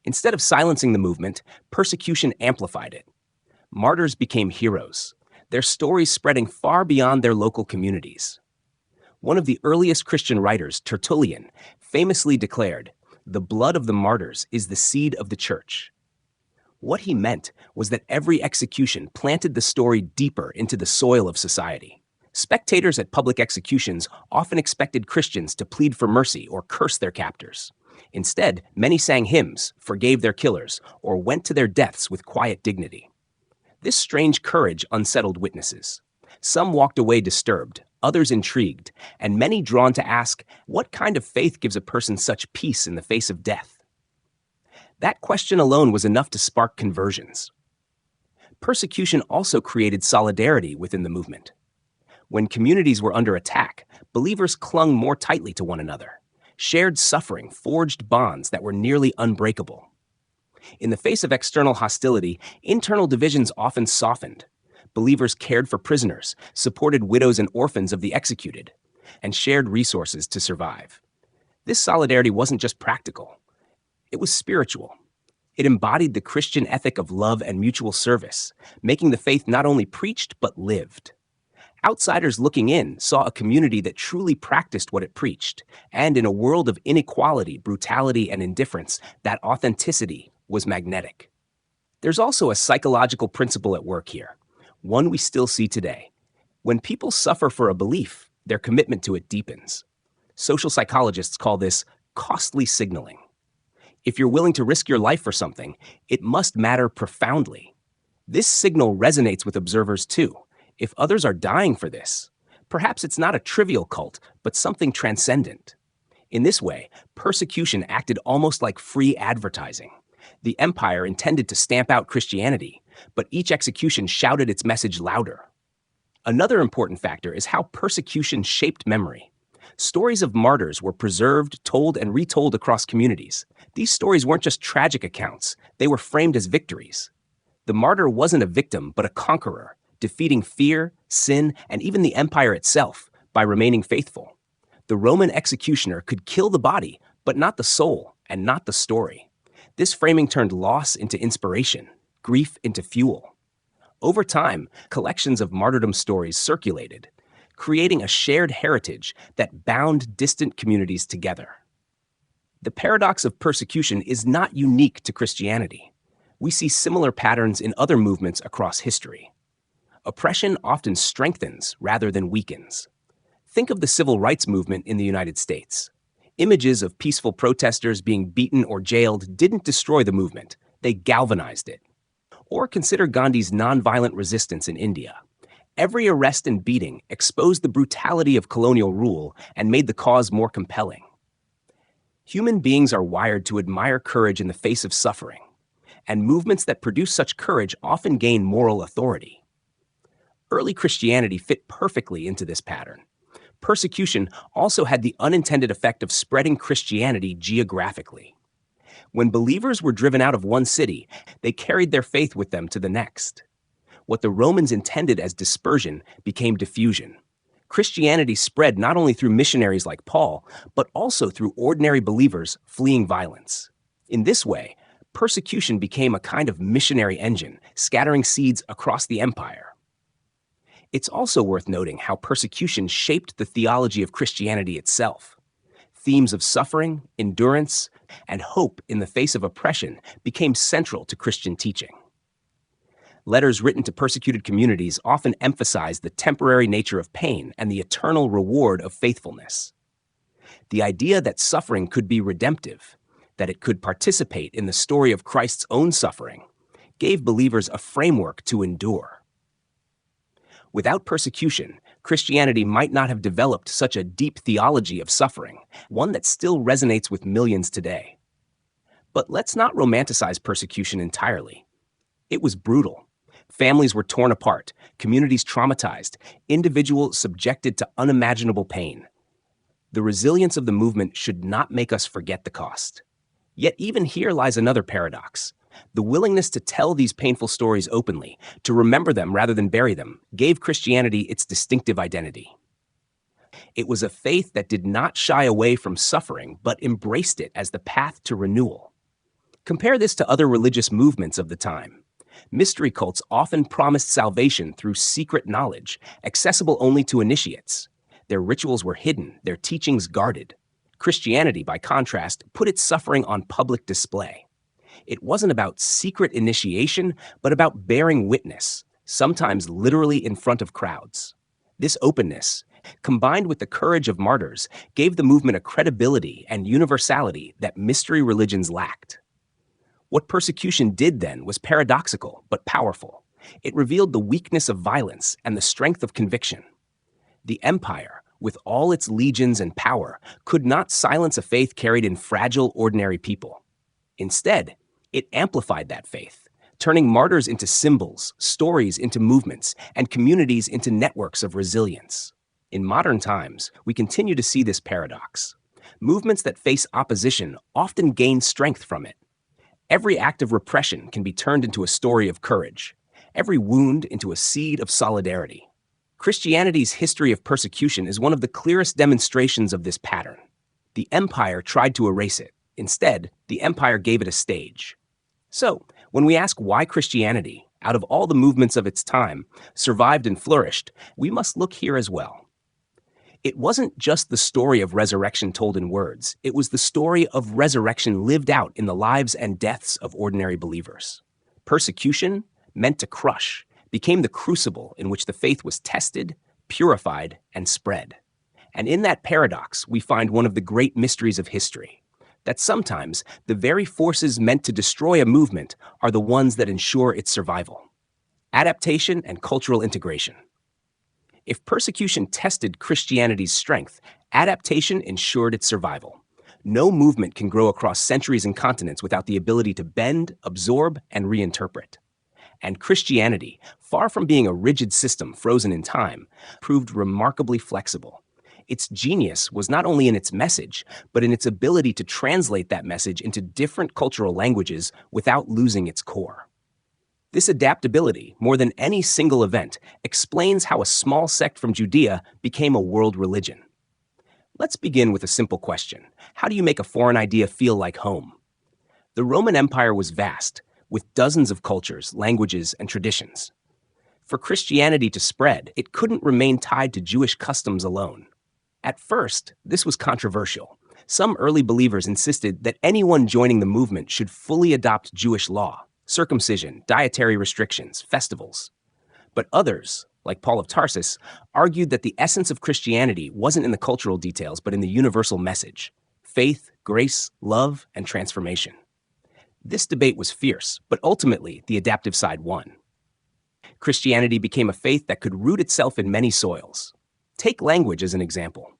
Instead of silencing the movement, persecution amplified it. Martyrs became heroes, their stories spreading far beyond their local communities. One of the earliest Christian writers, Tertullian, famously declared, "The blood of the martyrs is the seed of the church." What he meant was that every execution planted the story deeper into the soil of society. Spectators at public executions often expected Christians to plead for mercy or curse their captors. Instead, many sang hymns, forgave their killers, or went to their deaths with quiet dignity. This strange courage unsettled witnesses. Some walked away disturbed, others intrigued, and many drawn to ask, what kind of faith gives a person such peace in the face of death? That question alone was enough to spark conversions. Persecution also created solidarity within the movement. When communities were under attack, believers clung more tightly to one another. Shared suffering forged bonds that were nearly unbreakable. In the face of external hostility, internal divisions often softened. Believers cared for prisoners, supported widows and orphans of the executed, and shared resources to survive. This solidarity wasn't just practical. It was spiritual. It embodied the Christian ethic of love and mutual service, making the faith not only preached but lived. Outsiders looking in saw a community that truly practiced what it preached, and in a world of inequality, brutality, and indifference, that authenticity was magnetic. There's also a psychological principle at work here, one we still see today. When people suffer for a belief, their commitment to it deepens. Social psychologists call this costly signaling. If you're willing to risk your life for something, it must matter profoundly. This signal resonates with observers too. If others are dying for this, perhaps it's not a trivial cult, but something transcendent. In this way, persecution acted almost like free advertising. The empire intended to stamp out Christianity, but each execution shouted its message louder. Another important factor is how persecution shaped memory. Stories of martyrs were preserved, told, and retold across communities. These stories weren't just tragic accounts, they were framed as victories. The martyr wasn't a victim, but a conqueror, defeating fear, sin, and even the empire itself by remaining faithful. The Roman executioner could kill the body, but not the soul, and not the story. This framing turned loss into inspiration, grief into fuel. Over time, collections of martyrdom stories circulated, creating a shared heritage that bound distant communities together. The paradox of persecution is not unique to Christianity. We see similar patterns in other movements across history. Oppression often strengthens rather than weakens. Think of the civil rights movement in the United States. Images of peaceful protesters being beaten or jailed didn't destroy the movement, they galvanized it. Or consider Gandhi's nonviolent resistance in India. Every arrest and beating exposed the brutality of colonial rule and made the cause more compelling. Human beings are wired to admire courage in the face of suffering, and movements that produce such courage often gain moral authority. Early Christianity fit perfectly into this pattern. Persecution also had the unintended effect of spreading Christianity geographically. When believers were driven out of one city, they carried their faith with them to the next. What the Romans intended as dispersion became diffusion. Christianity spread not only through missionaries like Paul, but also through ordinary believers fleeing violence. In this way, persecution became a kind of missionary engine, scattering seeds across the empire. It's also worth noting how persecution shaped the theology of Christianity itself. Themes of suffering, endurance, and hope in the face of oppression became central to Christian teaching. Letters written to persecuted communities often emphasize the temporary nature of pain and the eternal reward of faithfulness. The idea that suffering could be redemptive, that it could participate in the story of Christ's own suffering, gave believers a framework to endure. Without persecution, Christianity might not have developed such a deep theology of suffering, one that still resonates with millions today. But let's not romanticize persecution entirely. It was brutal. Families were torn apart, communities traumatized, individuals subjected to unimaginable pain. The resilience of the movement should not make us forget the cost. Yet even here lies another paradox. The willingness to tell these painful stories openly, to remember them rather than bury them, gave Christianity its distinctive identity. It was a faith that did not shy away from suffering, but embraced it as the path to renewal. Compare this to other religious movements of the time. Mystery cults often promised salvation through secret knowledge, accessible only to initiates. Their rituals were hidden, their teachings guarded. Christianity, by contrast, put its suffering on public display. It wasn't about secret initiation, but about bearing witness, sometimes literally in front of crowds. This openness, combined with the courage of martyrs, gave the movement a credibility and universality that mystery religions lacked. What persecution did then was paradoxical but powerful. It revealed the weakness of violence and the strength of conviction. The empire, with all its legions and power, could not silence a faith carried in fragile, ordinary people. Instead, it amplified that faith, turning martyrs into symbols, stories into movements, and communities into networks of resilience. In modern times, we continue to see this paradox. Movements that face opposition often gain strength from it. Every act of repression can be turned into a story of courage, every wound into a seed of solidarity. Christianity's history of persecution is one of the clearest demonstrations of this pattern. The empire tried to erase it. Instead, the empire gave it a stage. So, when we ask why Christianity, out of all the movements of its time, survived and flourished, we must look here as well. It wasn't just the story of resurrection told in words, it was the story of resurrection lived out in the lives and deaths of ordinary believers. Persecution, meant to crush, became the crucible in which the faith was tested, purified, and spread. And in that paradox, we find one of the great mysteries of history. That sometimes the very forces meant to destroy a movement are the ones that ensure its survival. Adaptation and cultural integration. If persecution tested Christianity's strength, adaptation ensured its survival. No movement can grow across centuries and continents without the ability to bend, absorb, and reinterpret. And Christianity, far from being a rigid system frozen in time, proved remarkably flexible. Its genius was not only in its message, but in its ability to translate that message into different cultural languages without losing its core. This adaptability, more than any single event, explains how a small sect from Judea became a world religion. Let's begin with a simple question. How do you make a foreign idea feel like home? The Roman Empire was vast, with dozens of cultures, languages, and traditions. For Christianity to spread, it couldn't remain tied to Jewish customs alone. At first, this was controversial. Some early believers insisted that anyone joining the movement should fully adopt Jewish law, circumcision, dietary restrictions, festivals. But others, like Paul of Tarsus, argued that the essence of Christianity wasn't in the cultural details, but in the universal message: faith, grace, love, and transformation. This debate was fierce, but ultimately the adaptive side won. Christianity became a faith that could root itself in many soils. Take language as an example.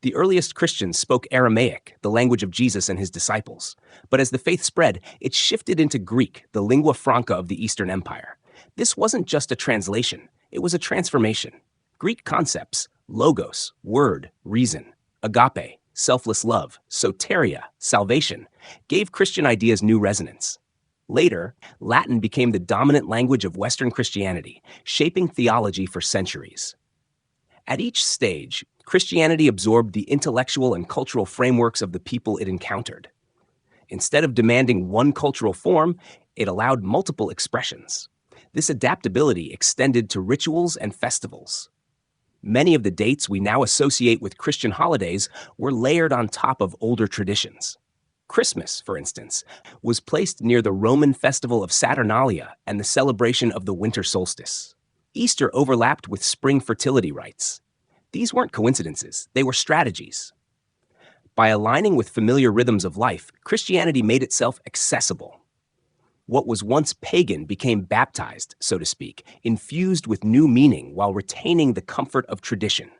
The earliest Christians spoke Aramaic, the language of Jesus and his disciples. But as the faith spread, it shifted into Greek, the lingua franca of the Eastern Empire. This wasn't just a translation, it was a transformation. Greek concepts, logos, word, reason, agape, selfless love, soteria, salvation, gave Christian ideas new resonance. Later, Latin became the dominant language of Western Christianity, shaping theology for centuries. At each stage, Christianity absorbed the intellectual and cultural frameworks of the people it encountered. Instead of demanding one cultural form, it allowed multiple expressions. This adaptability extended to rituals and festivals. Many of the dates we now associate with Christian holidays were layered on top of older traditions. Christmas, for instance, was placed near the Roman festival of Saturnalia and the celebration of the winter solstice. Easter overlapped with spring fertility rites. These weren't coincidences, they were strategies. By aligning with familiar rhythms of life, Christianity made itself accessible. What was once pagan became baptized, so to speak, infused with new meaning while retaining the comfort of tradition.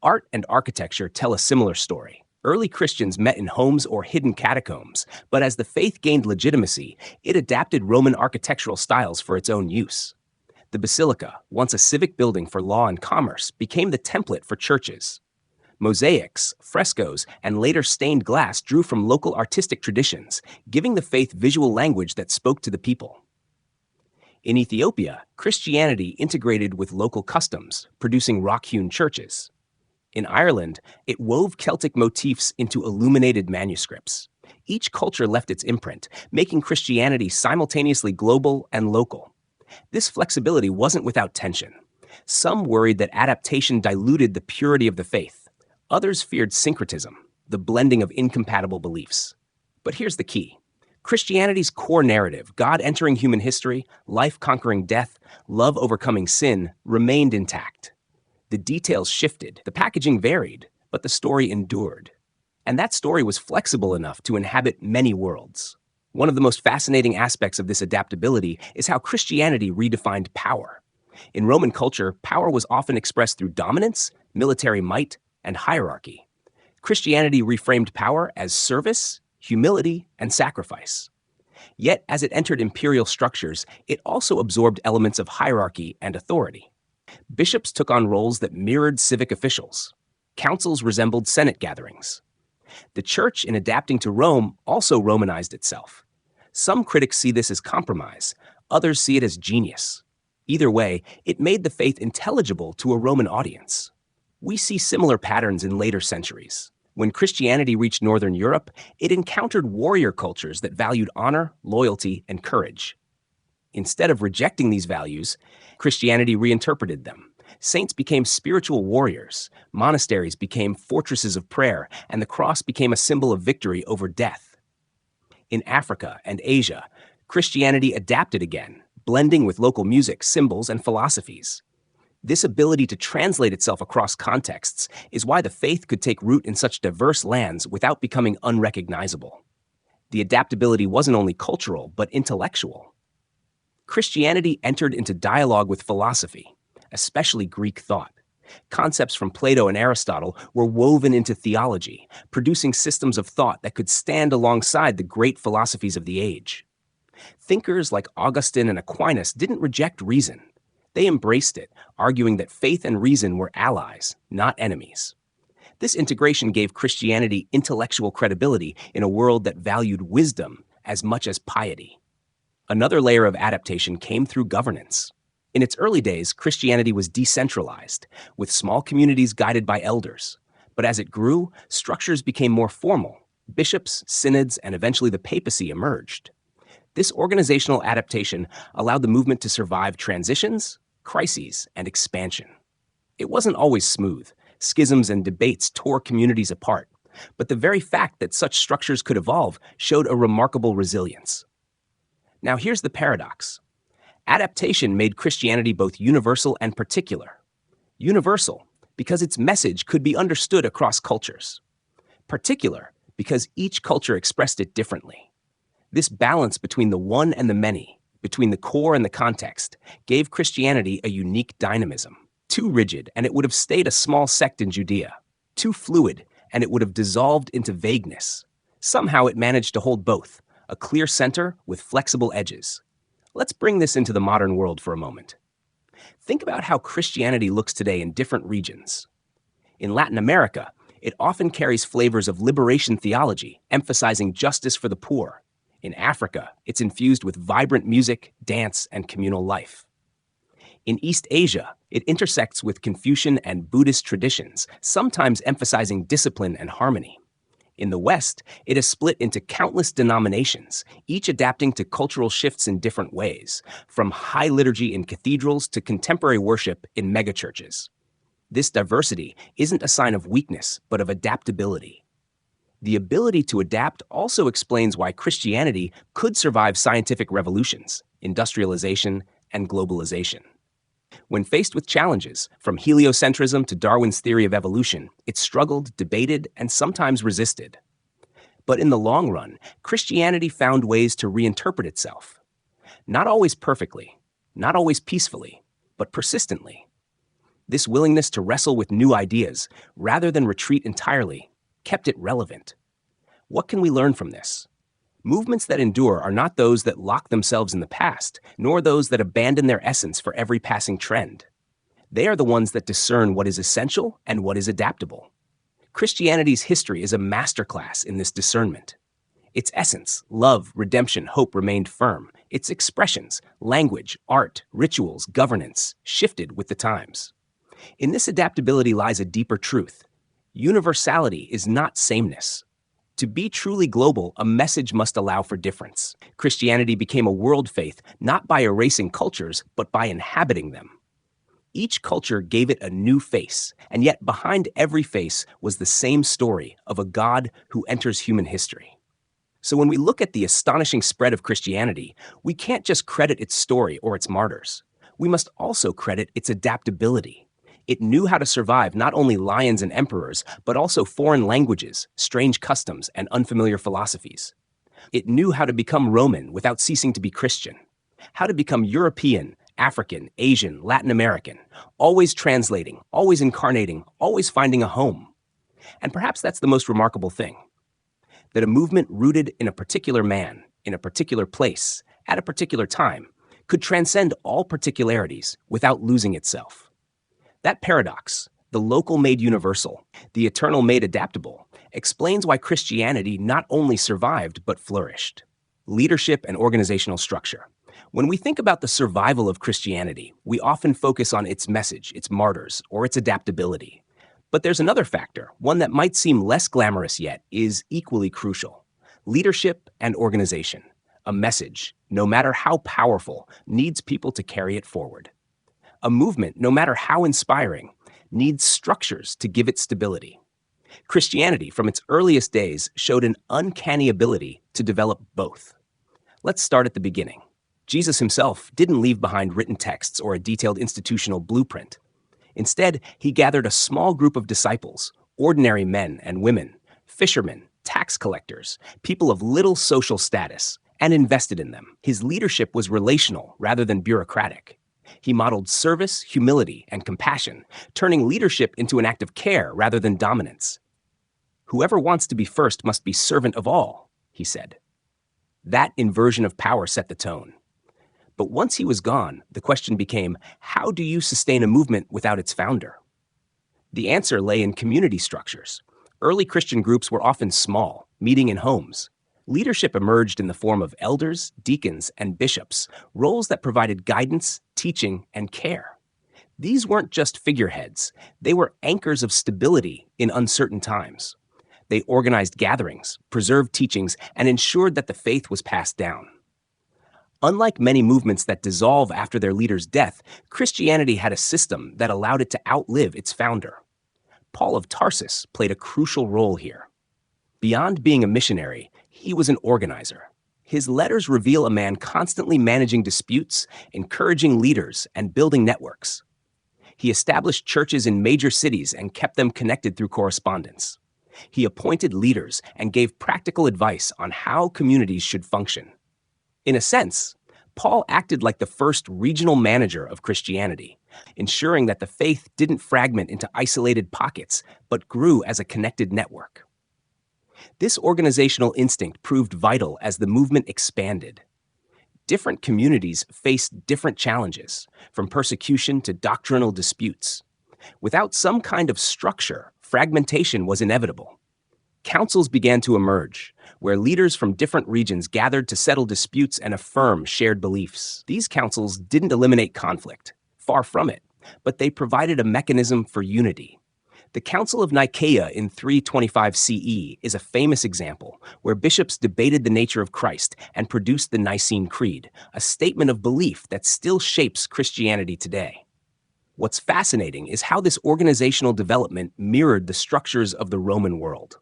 Art and architecture tell a similar story. Early Christians met in homes or hidden catacombs, but as the faith gained legitimacy, it adapted Roman architectural styles for its own use. The basilica, once a civic building for law and commerce, became the template for churches. Mosaics, frescoes, and later stained glass drew from local artistic traditions, giving the faith visual language that spoke to the people. In Ethiopia, Christianity integrated with local customs, producing rock-hewn churches. In Ireland, it wove Celtic motifs into illuminated manuscripts. Each culture left its imprint, making Christianity simultaneously global and local. This flexibility wasn't without tension. Some worried that adaptation diluted the purity of the faith. Others feared syncretism, the blending of incompatible beliefs. But here's the key. Christianity's core narrative, God entering human history, life conquering death, love overcoming sin, remained intact. The details shifted, the packaging varied, but the story endured. And that story was flexible enough to inhabit many worlds. One of the most fascinating aspects of this adaptability is how Christianity redefined power. In Roman culture, power was often expressed through dominance, military might, and hierarchy. Christianity reframed power as service, humility, and sacrifice. Yet, as it entered imperial structures, it also absorbed elements of hierarchy and authority. Bishops took on roles that mirrored civic officials. Councils resembled Senate gatherings. The church, in adapting to Rome, also Romanized itself. Some critics see this as compromise, others see it as genius. Either way, it made the faith intelligible to a Roman audience. We see similar patterns in later centuries. When Christianity reached Northern Europe, it encountered warrior cultures that valued honor, loyalty, and courage. Instead of rejecting these values, Christianity reinterpreted them. Saints became spiritual warriors, monasteries became fortresses of prayer, and the cross became a symbol of victory over death. In Africa and Asia, Christianity adapted again, blending with local music, symbols, and philosophies. This ability to translate itself across contexts is why the faith could take root in such diverse lands without becoming unrecognizable. The adaptability wasn't only cultural, but intellectual. Christianity entered into dialogue with philosophy, especially Greek thought. Concepts from Plato and Aristotle were woven into theology, producing systems of thought that could stand alongside the great philosophies of the age. Thinkers like Augustine and Aquinas didn't reject reason. They embraced it, arguing that faith and reason were allies, not enemies. This integration gave Christianity intellectual credibility in a world that valued wisdom as much as piety. Another layer of adaptation came through governance. In its early days, Christianity was decentralized, with small communities guided by elders. But as it grew, structures became more formal. Bishops, synods, and eventually the papacy emerged. This organizational adaptation allowed the movement to survive transitions, crises, and expansion. It wasn't always smooth. Schisms and debates tore communities apart. But the very fact that such structures could evolve showed a remarkable resilience. Now here's the paradox. Adaptation made Christianity both universal and particular. Universal, because its message could be understood across cultures. Particular, because each culture expressed it differently. This balance between the one and the many, between the core and the context, gave Christianity a unique dynamism. Too rigid, and it would have stayed a small sect in Judea. Too fluid, and it would have dissolved into vagueness. Somehow it managed to hold both, a clear center with flexible edges. Let's bring this into the modern world for a moment. Think about how Christianity looks today in different regions. In Latin America, it often carries flavors of liberation theology, emphasizing justice for the poor. In Africa, it's infused with vibrant music, dance, and communal life. In East Asia, it intersects with Confucian and Buddhist traditions, sometimes emphasizing discipline and harmony. In the West, it is split into countless denominations, each adapting to cultural shifts in different ways, from high liturgy in cathedrals to contemporary worship in megachurches. This diversity isn't a sign of weakness, but of adaptability. The ability to adapt also explains why Christianity could survive scientific revolutions, industrialization, and globalization. When faced with challenges, from heliocentrism to Darwin's theory of evolution, it struggled, debated, and sometimes resisted. But in the long run, Christianity found ways to reinterpret itself. Not always perfectly, not always peacefully, but persistently. This willingness to wrestle with new ideas, rather than retreat entirely, kept it relevant. What can we learn from this? Movements that endure are not those that lock themselves in the past, nor those that abandon their essence for every passing trend. They are the ones that discern what is essential and what is adaptable. Christianity's history is a masterclass in this discernment. Its essence, love, redemption, hope remained firm. Its expressions, language, art, rituals, governance, shifted with the times. In this adaptability lies a deeper truth. Universality is not sameness. To be truly global, a message must allow for difference. Christianity became a world faith not by erasing cultures, but by inhabiting them. Each culture gave it a new face, and yet behind every face was the same story of a God who enters human history. So when we look at the astonishing spread of Christianity, we can't just credit its story or its martyrs. We must also credit its adaptability. It knew how to survive not only lions and emperors, but also foreign languages, strange customs, and unfamiliar philosophies. It knew how to become Roman without ceasing to be Christian, how to become European, African, Asian, Latin American, always translating, always incarnating, always finding a home. And perhaps that's the most remarkable thing, that a movement rooted in a particular man, in a particular place, at a particular time, could transcend all particularities without losing itself. That paradox, the local made universal, the eternal made adaptable, explains why Christianity not only survived but flourished. Leadership and organizational structure. When we think about the survival of Christianity, we often focus on its message, its martyrs, or its adaptability. But there's another factor, one that might seem less glamorous yet, is equally crucial. Leadership and organization. A message, no matter how powerful, needs people to carry it forward. A movement, no matter how inspiring, needs structures to give it stability. Christianity, from its earliest days, showed an uncanny ability to develop both. Let's start at the beginning. Jesus himself didn't leave behind written texts or a detailed institutional blueprint. Instead, he gathered a small group of disciples, ordinary men and women, fishermen, tax collectors, people of little social status, and invested in them. His leadership was relational rather than bureaucratic. He modeled service, humility, and compassion, turning leadership into an act of care rather than dominance. "Whoever wants to be first must be servant of all," he said. That inversion of power set the tone. But once he was gone, the question became, how do you sustain a movement without its founder? The answer lay in community structures. Early Christian groups were often small, meeting in homes. Leadership emerged in the form of elders, deacons, and bishops, roles that provided guidance, teaching, and care. These weren't just figureheads. They were anchors of stability in uncertain times. They organized gatherings, preserved teachings, and ensured that the faith was passed down. Unlike many movements that dissolve after their leader's death, Christianity had a system that allowed it to outlive its founder. Paul of Tarsus played a crucial role here. Beyond being a missionary, he was an organizer. His letters reveal a man constantly managing disputes, encouraging leaders, and building networks. He established churches in major cities and kept them connected through correspondence. He appointed leaders and gave practical advice on how communities should function. In a sense, Paul acted like the first regional manager of Christianity, ensuring that the faith didn't fragment into isolated pockets, but grew as a connected network. This organizational instinct proved vital as the movement expanded. Different communities faced different challenges, from persecution to doctrinal disputes. Without some kind of structure, fragmentation was inevitable. Councils began to emerge, where leaders from different regions gathered to settle disputes and affirm shared beliefs. These councils didn't eliminate conflict, far from it, but they provided a mechanism for unity. The Council of Nicaea in 325 CE is a famous example where bishops debated the nature of Christ and produced the Nicene Creed, a statement of belief that still shapes Christianity today. What's fascinating is how this organizational development mirrored the structures of the Roman world.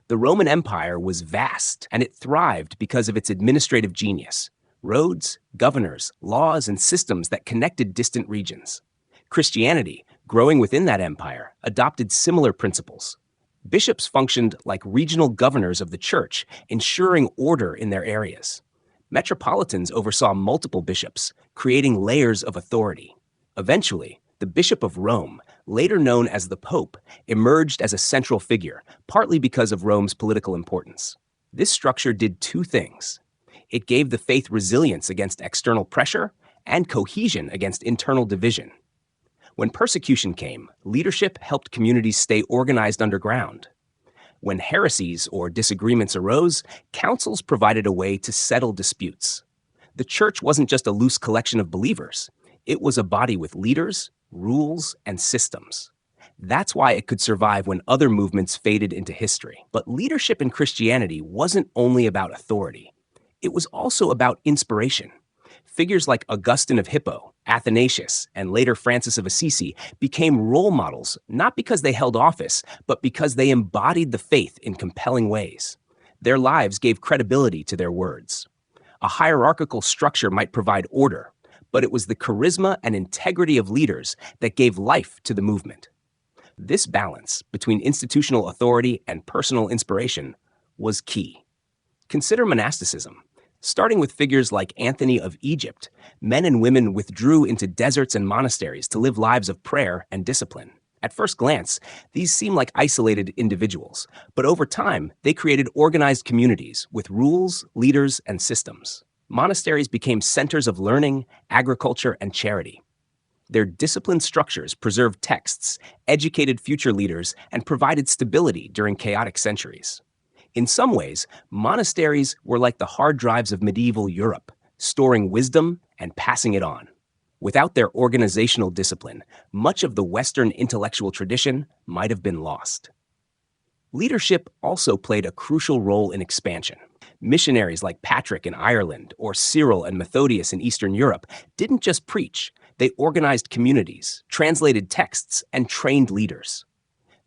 The Roman Empire was vast, and it thrived because of its administrative genius: roads, governors, laws, and systems that connected distant regions. Christianity, growing within that empire, adopted similar principles. Bishops functioned like regional governors of the church, ensuring order in their areas. Metropolitans oversaw multiple bishops, creating layers of authority. Eventually, the Bishop of Rome, later known as the Pope, emerged as a central figure, partly because of Rome's political importance. This structure did two things. It gave the faith resilience against external pressure and cohesion against internal division. When persecution came, leadership helped communities stay organized underground. When heresies or disagreements arose, councils provided a way to settle disputes. The church wasn't just a loose collection of believers. It was a body with leaders, rules, and systems. That's why it could survive when other movements faded into history. But leadership in Christianity wasn't only about authority. It was also about inspiration. Figures like Augustine of Hippo, Athanasius, and later Francis of Assisi became role models not because they held office, but because they embodied the faith in compelling ways. Their lives gave credibility to their words. A hierarchical structure might provide order, but it was the charisma and integrity of leaders that gave life to the movement. This balance between institutional authority and personal inspiration was key. Consider monasticism. Starting with figures like Anthony of Egypt, men and women withdrew into deserts and monasteries to live lives of prayer and discipline. At first glance, these seem like isolated individuals, but over time, they created organized communities with rules, leaders, and systems. Monasteries became centers of learning, agriculture, and charity. Their disciplined structures preserved texts, educated future leaders, and provided stability during chaotic centuries. In some ways, monasteries were like the hard drives of medieval Europe, storing wisdom and passing it on. Without their organizational discipline, much of the Western intellectual tradition might have been lost. Leadership also played a crucial role in expansion. Missionaries like Patrick in Ireland or Cyril and Methodius in Eastern Europe didn't just preach, they organized communities, translated texts, and trained leaders.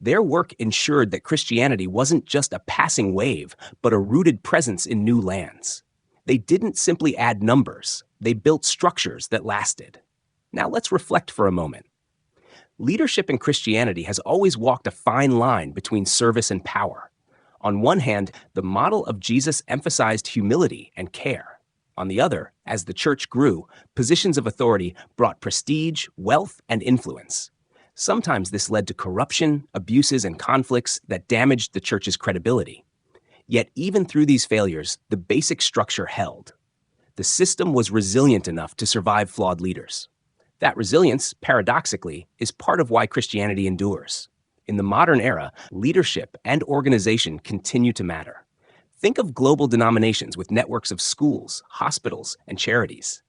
Their work ensured that Christianity wasn't just a passing wave, but a rooted presence in new lands. They didn't simply add numbers, they built structures that lasted. Now let's reflect for a moment. Leadership in Christianity has always walked a fine line between service and power. On one hand, the model of Jesus emphasized humility and care. On the other, as the church grew, positions of authority brought prestige, wealth, and influence. Sometimes this led to corruption, abuses, and conflicts that damaged the church's credibility. Yet even through these failures, the basic structure held. The system was resilient enough to survive flawed leaders. That resilience, paradoxically, is part of why Christianity endures. In the modern era, leadership and organization continue to matter. Think of global denominations with networks of schools, hospitals, and charities.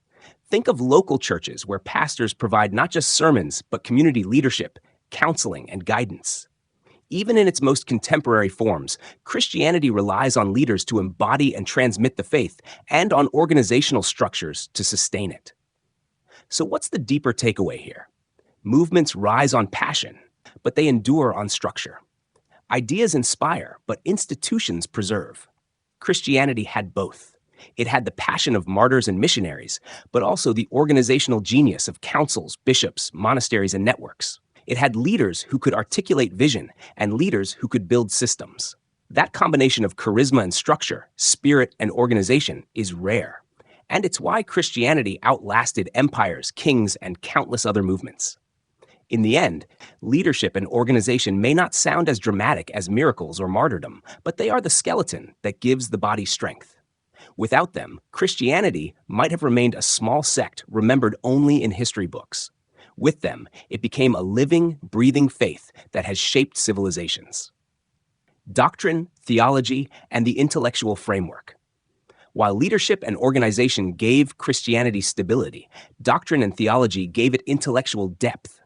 Think of local churches where pastors provide not just sermons, but community leadership, counseling, and guidance. Even in its most contemporary forms, Christianity relies on leaders to embody and transmit the faith, and on organizational structures to sustain it. So what's the deeper takeaway here? Movements rise on passion, but they endure on structure. Ideas inspire, but institutions preserve. Christianity had both. It had the passion of martyrs and missionaries, but also the organizational genius of councils, bishops, monasteries, and networks. It had leaders who could articulate vision and leaders who could build systems. That combination of charisma and structure, spirit and organization is rare. And it's why Christianity outlasted empires, kings, and countless other movements. In the end, leadership and organization may not sound as dramatic as miracles or martyrdom, but they are the skeleton that gives the body strength. Without them, Christianity might have remained a small sect remembered only in history books. With them, it became a living, breathing faith that has shaped civilizations. Doctrine, theology, and the intellectual framework. While leadership and organization gave Christianity stability, doctrine and theology gave it intellectual depth.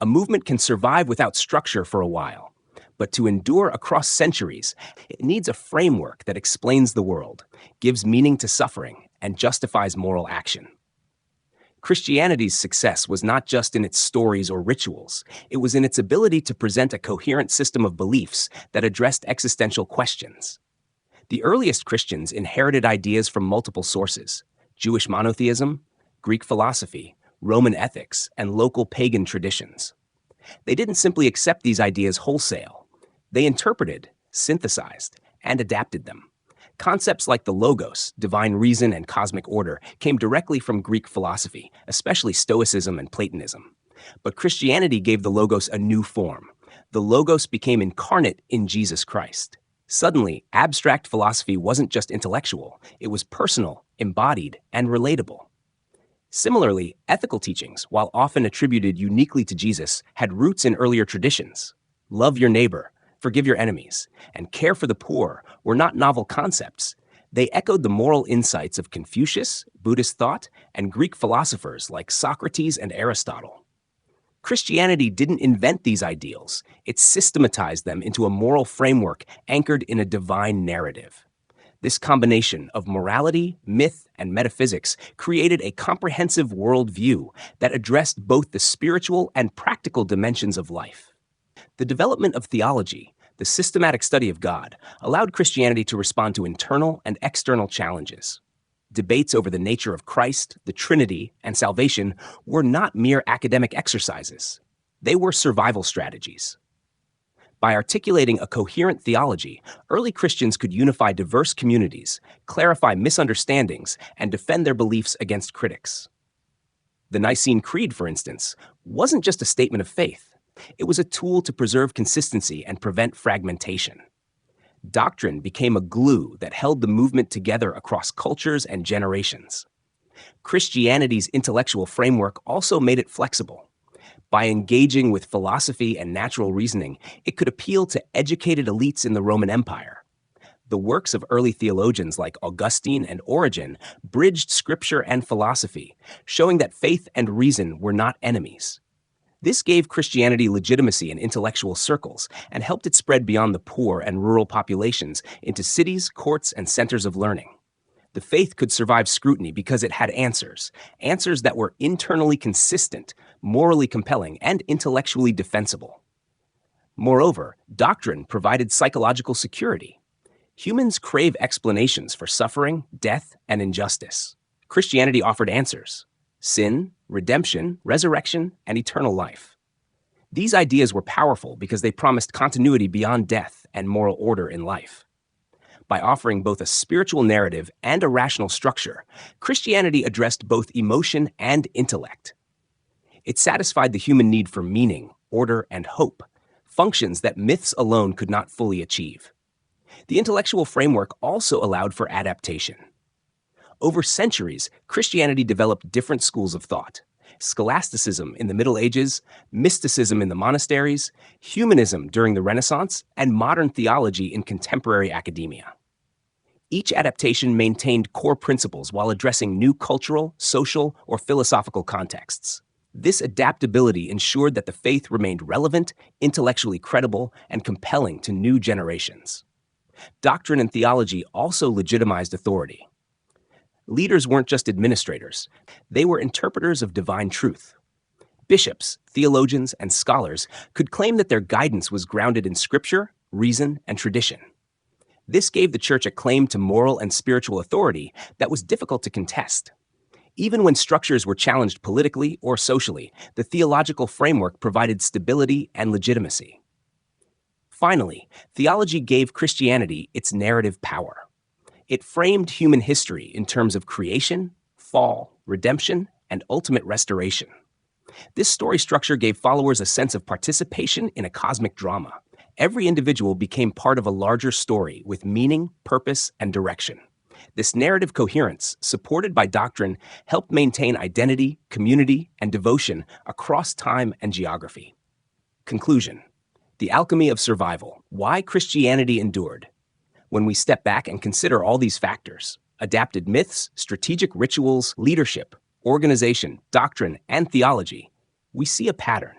A movement can survive without structure for a while, but to endure across centuries, it needs a framework that explains the world, gives meaning to suffering, and justifies moral action. Christianity's success was not just in its stories or rituals. It was in its ability to present a coherent system of beliefs that addressed existential questions. The earliest Christians inherited ideas from multiple sources: Jewish monotheism, Greek philosophy, Roman ethics, and local pagan traditions. They didn't simply accept these ideas wholesale. They interpreted, synthesized, and adapted them. Concepts like the logos, divine reason, and cosmic order came directly from Greek philosophy, especially Stoicism and Platonism. But Christianity gave the logos a new form. The logos became incarnate in Jesus Christ. Suddenly, abstract philosophy wasn't just intellectual, it was personal, embodied, and relatable. Similarly, ethical teachings, while often attributed uniquely to Jesus, had roots in earlier traditions. Love your neighbor, forgive your enemies, and care for the poor were not novel concepts. They echoed the moral insights of Confucius, Buddhist thought, and Greek philosophers like Socrates and Aristotle. Christianity didn't invent these ideals. It systematized them into a moral framework anchored in a divine narrative. This combination of morality, myth, and metaphysics created a comprehensive worldview that addressed both the spiritual and practical dimensions of life. The development of theology, the systematic study of God, allowed Christianity to respond to internal and external challenges. Debates over the nature of Christ, the Trinity, and salvation were not mere academic exercises. They were survival strategies. By articulating a coherent theology, early Christians could unify diverse communities, clarify misunderstandings, and defend their beliefs against critics. The Nicene Creed, for instance, wasn't just a statement of faith. It was a tool to preserve consistency and prevent fragmentation. Doctrine became a glue that held the movement together across cultures and generations. Christianity's intellectual framework also made it flexible. By engaging with philosophy and natural reasoning, it could appeal to educated elites in the Roman Empire. The works of early theologians like Augustine and Origen bridged scripture and philosophy, showing that faith and reason were not enemies. This gave Christianity legitimacy in intellectual circles and helped it spread beyond the poor and rural populations into cities, courts, and centers of learning. The faith could survive scrutiny because it had answers that were internally consistent, morally compelling, and intellectually defensible. Moreover, doctrine provided psychological security. Humans crave explanations for suffering, death, and injustice. Christianity offered answers: sin, redemption, resurrection, and eternal life. These ideas were powerful because they promised continuity beyond death and moral order in life. By offering both a spiritual narrative and a rational structure, Christianity addressed both emotion and intellect. It satisfied the human need for meaning, order, and hope, functions that myths alone could not fully achieve. The intellectual framework also allowed for adaptation. Over centuries, Christianity developed different schools of thought: scholasticism in the Middle Ages, mysticism in the monasteries, humanism during the Renaissance, and modern theology in contemporary academia. Each adaptation maintained core principles while addressing new cultural, social, or philosophical contexts. This adaptability ensured that the faith remained relevant, intellectually credible, and compelling to new generations. Doctrine and theology also legitimized authority. Leaders weren't just administrators, they were interpreters of divine truth. Bishops, theologians, and scholars could claim that their guidance was grounded in scripture, reason, and tradition. This gave the church a claim to moral and spiritual authority that was difficult to contest. Even when structures were challenged politically or socially, the theological framework provided stability and legitimacy. Finally, theology gave Christianity its narrative power. It framed human history in terms of creation, fall, redemption, and ultimate restoration. This story structure gave followers a sense of participation in a cosmic drama. Every individual became part of a larger story with meaning, purpose, and direction. This narrative coherence, supported by doctrine, helped maintain identity, community, and devotion across time and geography. Conclusion: the alchemy of survival. Why Christianity endured. When we step back and consider all these factors: adapted myths, strategic rituals, leadership, organization, doctrine, and theology, we see a pattern.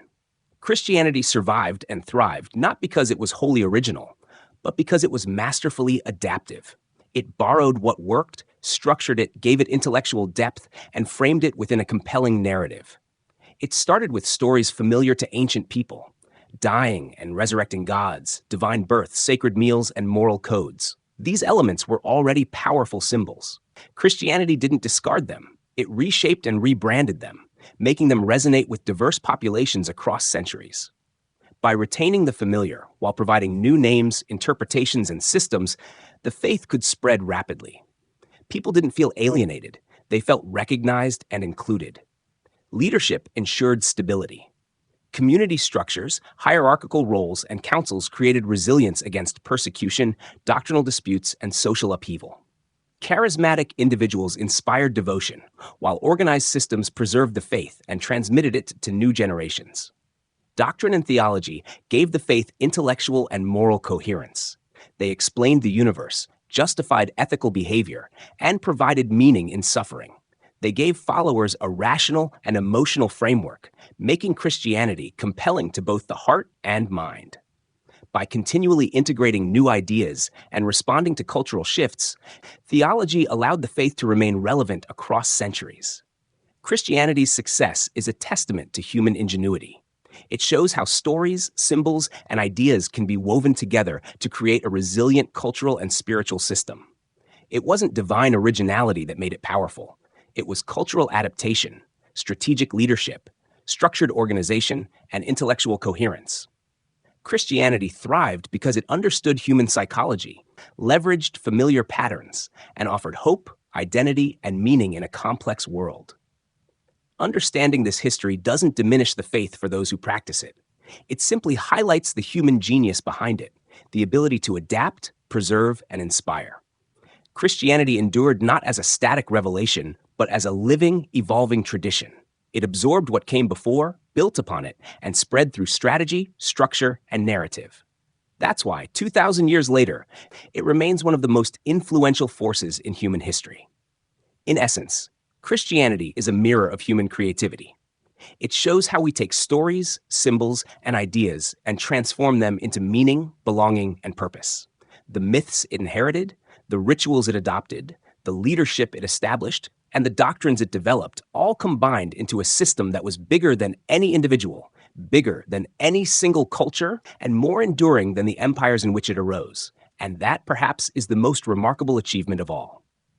Christianity survived and thrived not because it was wholly original, but because it was masterfully adaptive. It borrowed what worked, structured it, gave it intellectual depth, and framed it within a compelling narrative. It started with stories familiar to ancient people: dying and resurrecting gods, divine birth, sacred meals, and moral codes. These elements were already powerful symbols. Christianity didn't discard them. It reshaped and rebranded them, making them resonate with diverse populations across centuries. By retaining the familiar while providing new names, interpretations, and systems, the faith could spread rapidly. People didn't feel alienated. They felt recognized and included. Leadership ensured stability. Community structures, hierarchical roles, and councils created resilience against persecution, doctrinal disputes, and social upheaval. Charismatic individuals inspired devotion, while organized systems preserved the faith and transmitted it to new generations. Doctrine and theology gave the faith intellectual and moral coherence. They explained the universe, justified ethical behavior, and provided meaning in suffering. They gave followers a rational and emotional framework, making Christianity compelling to both the heart and mind. By continually integrating new ideas and responding to cultural shifts, theology allowed the faith to remain relevant across centuries. Christianity's success is a testament to human ingenuity. It shows how stories, symbols, and ideas can be woven together to create a resilient cultural and spiritual system. It wasn't divine originality that made it powerful. It was cultural adaptation, strategic leadership, structured organization, and intellectual coherence. Christianity thrived because it understood human psychology, leveraged familiar patterns, and offered hope, identity, and meaning in a complex world. Understanding this history doesn't diminish the faith for those who practice it. It simply highlights the human genius behind it, the ability to adapt, preserve, and inspire. Christianity endured not as a static revelation, but as a living, evolving tradition. It absorbed what came before, built upon it, and spread through strategy, structure, and narrative. That's why, 2,000 years later, it remains one of the most influential forces in human history. In essence, Christianity is a mirror of human creativity. It shows how we take stories, symbols, and ideas and transform them into meaning, belonging, and purpose. The myths it inherited, the rituals it adopted, the leadership it established, and the doctrines it developed all combined into a system that was bigger than any individual, bigger than any single culture, and more enduring than the empires in which it arose. And that, perhaps, is the most remarkable achievement of all.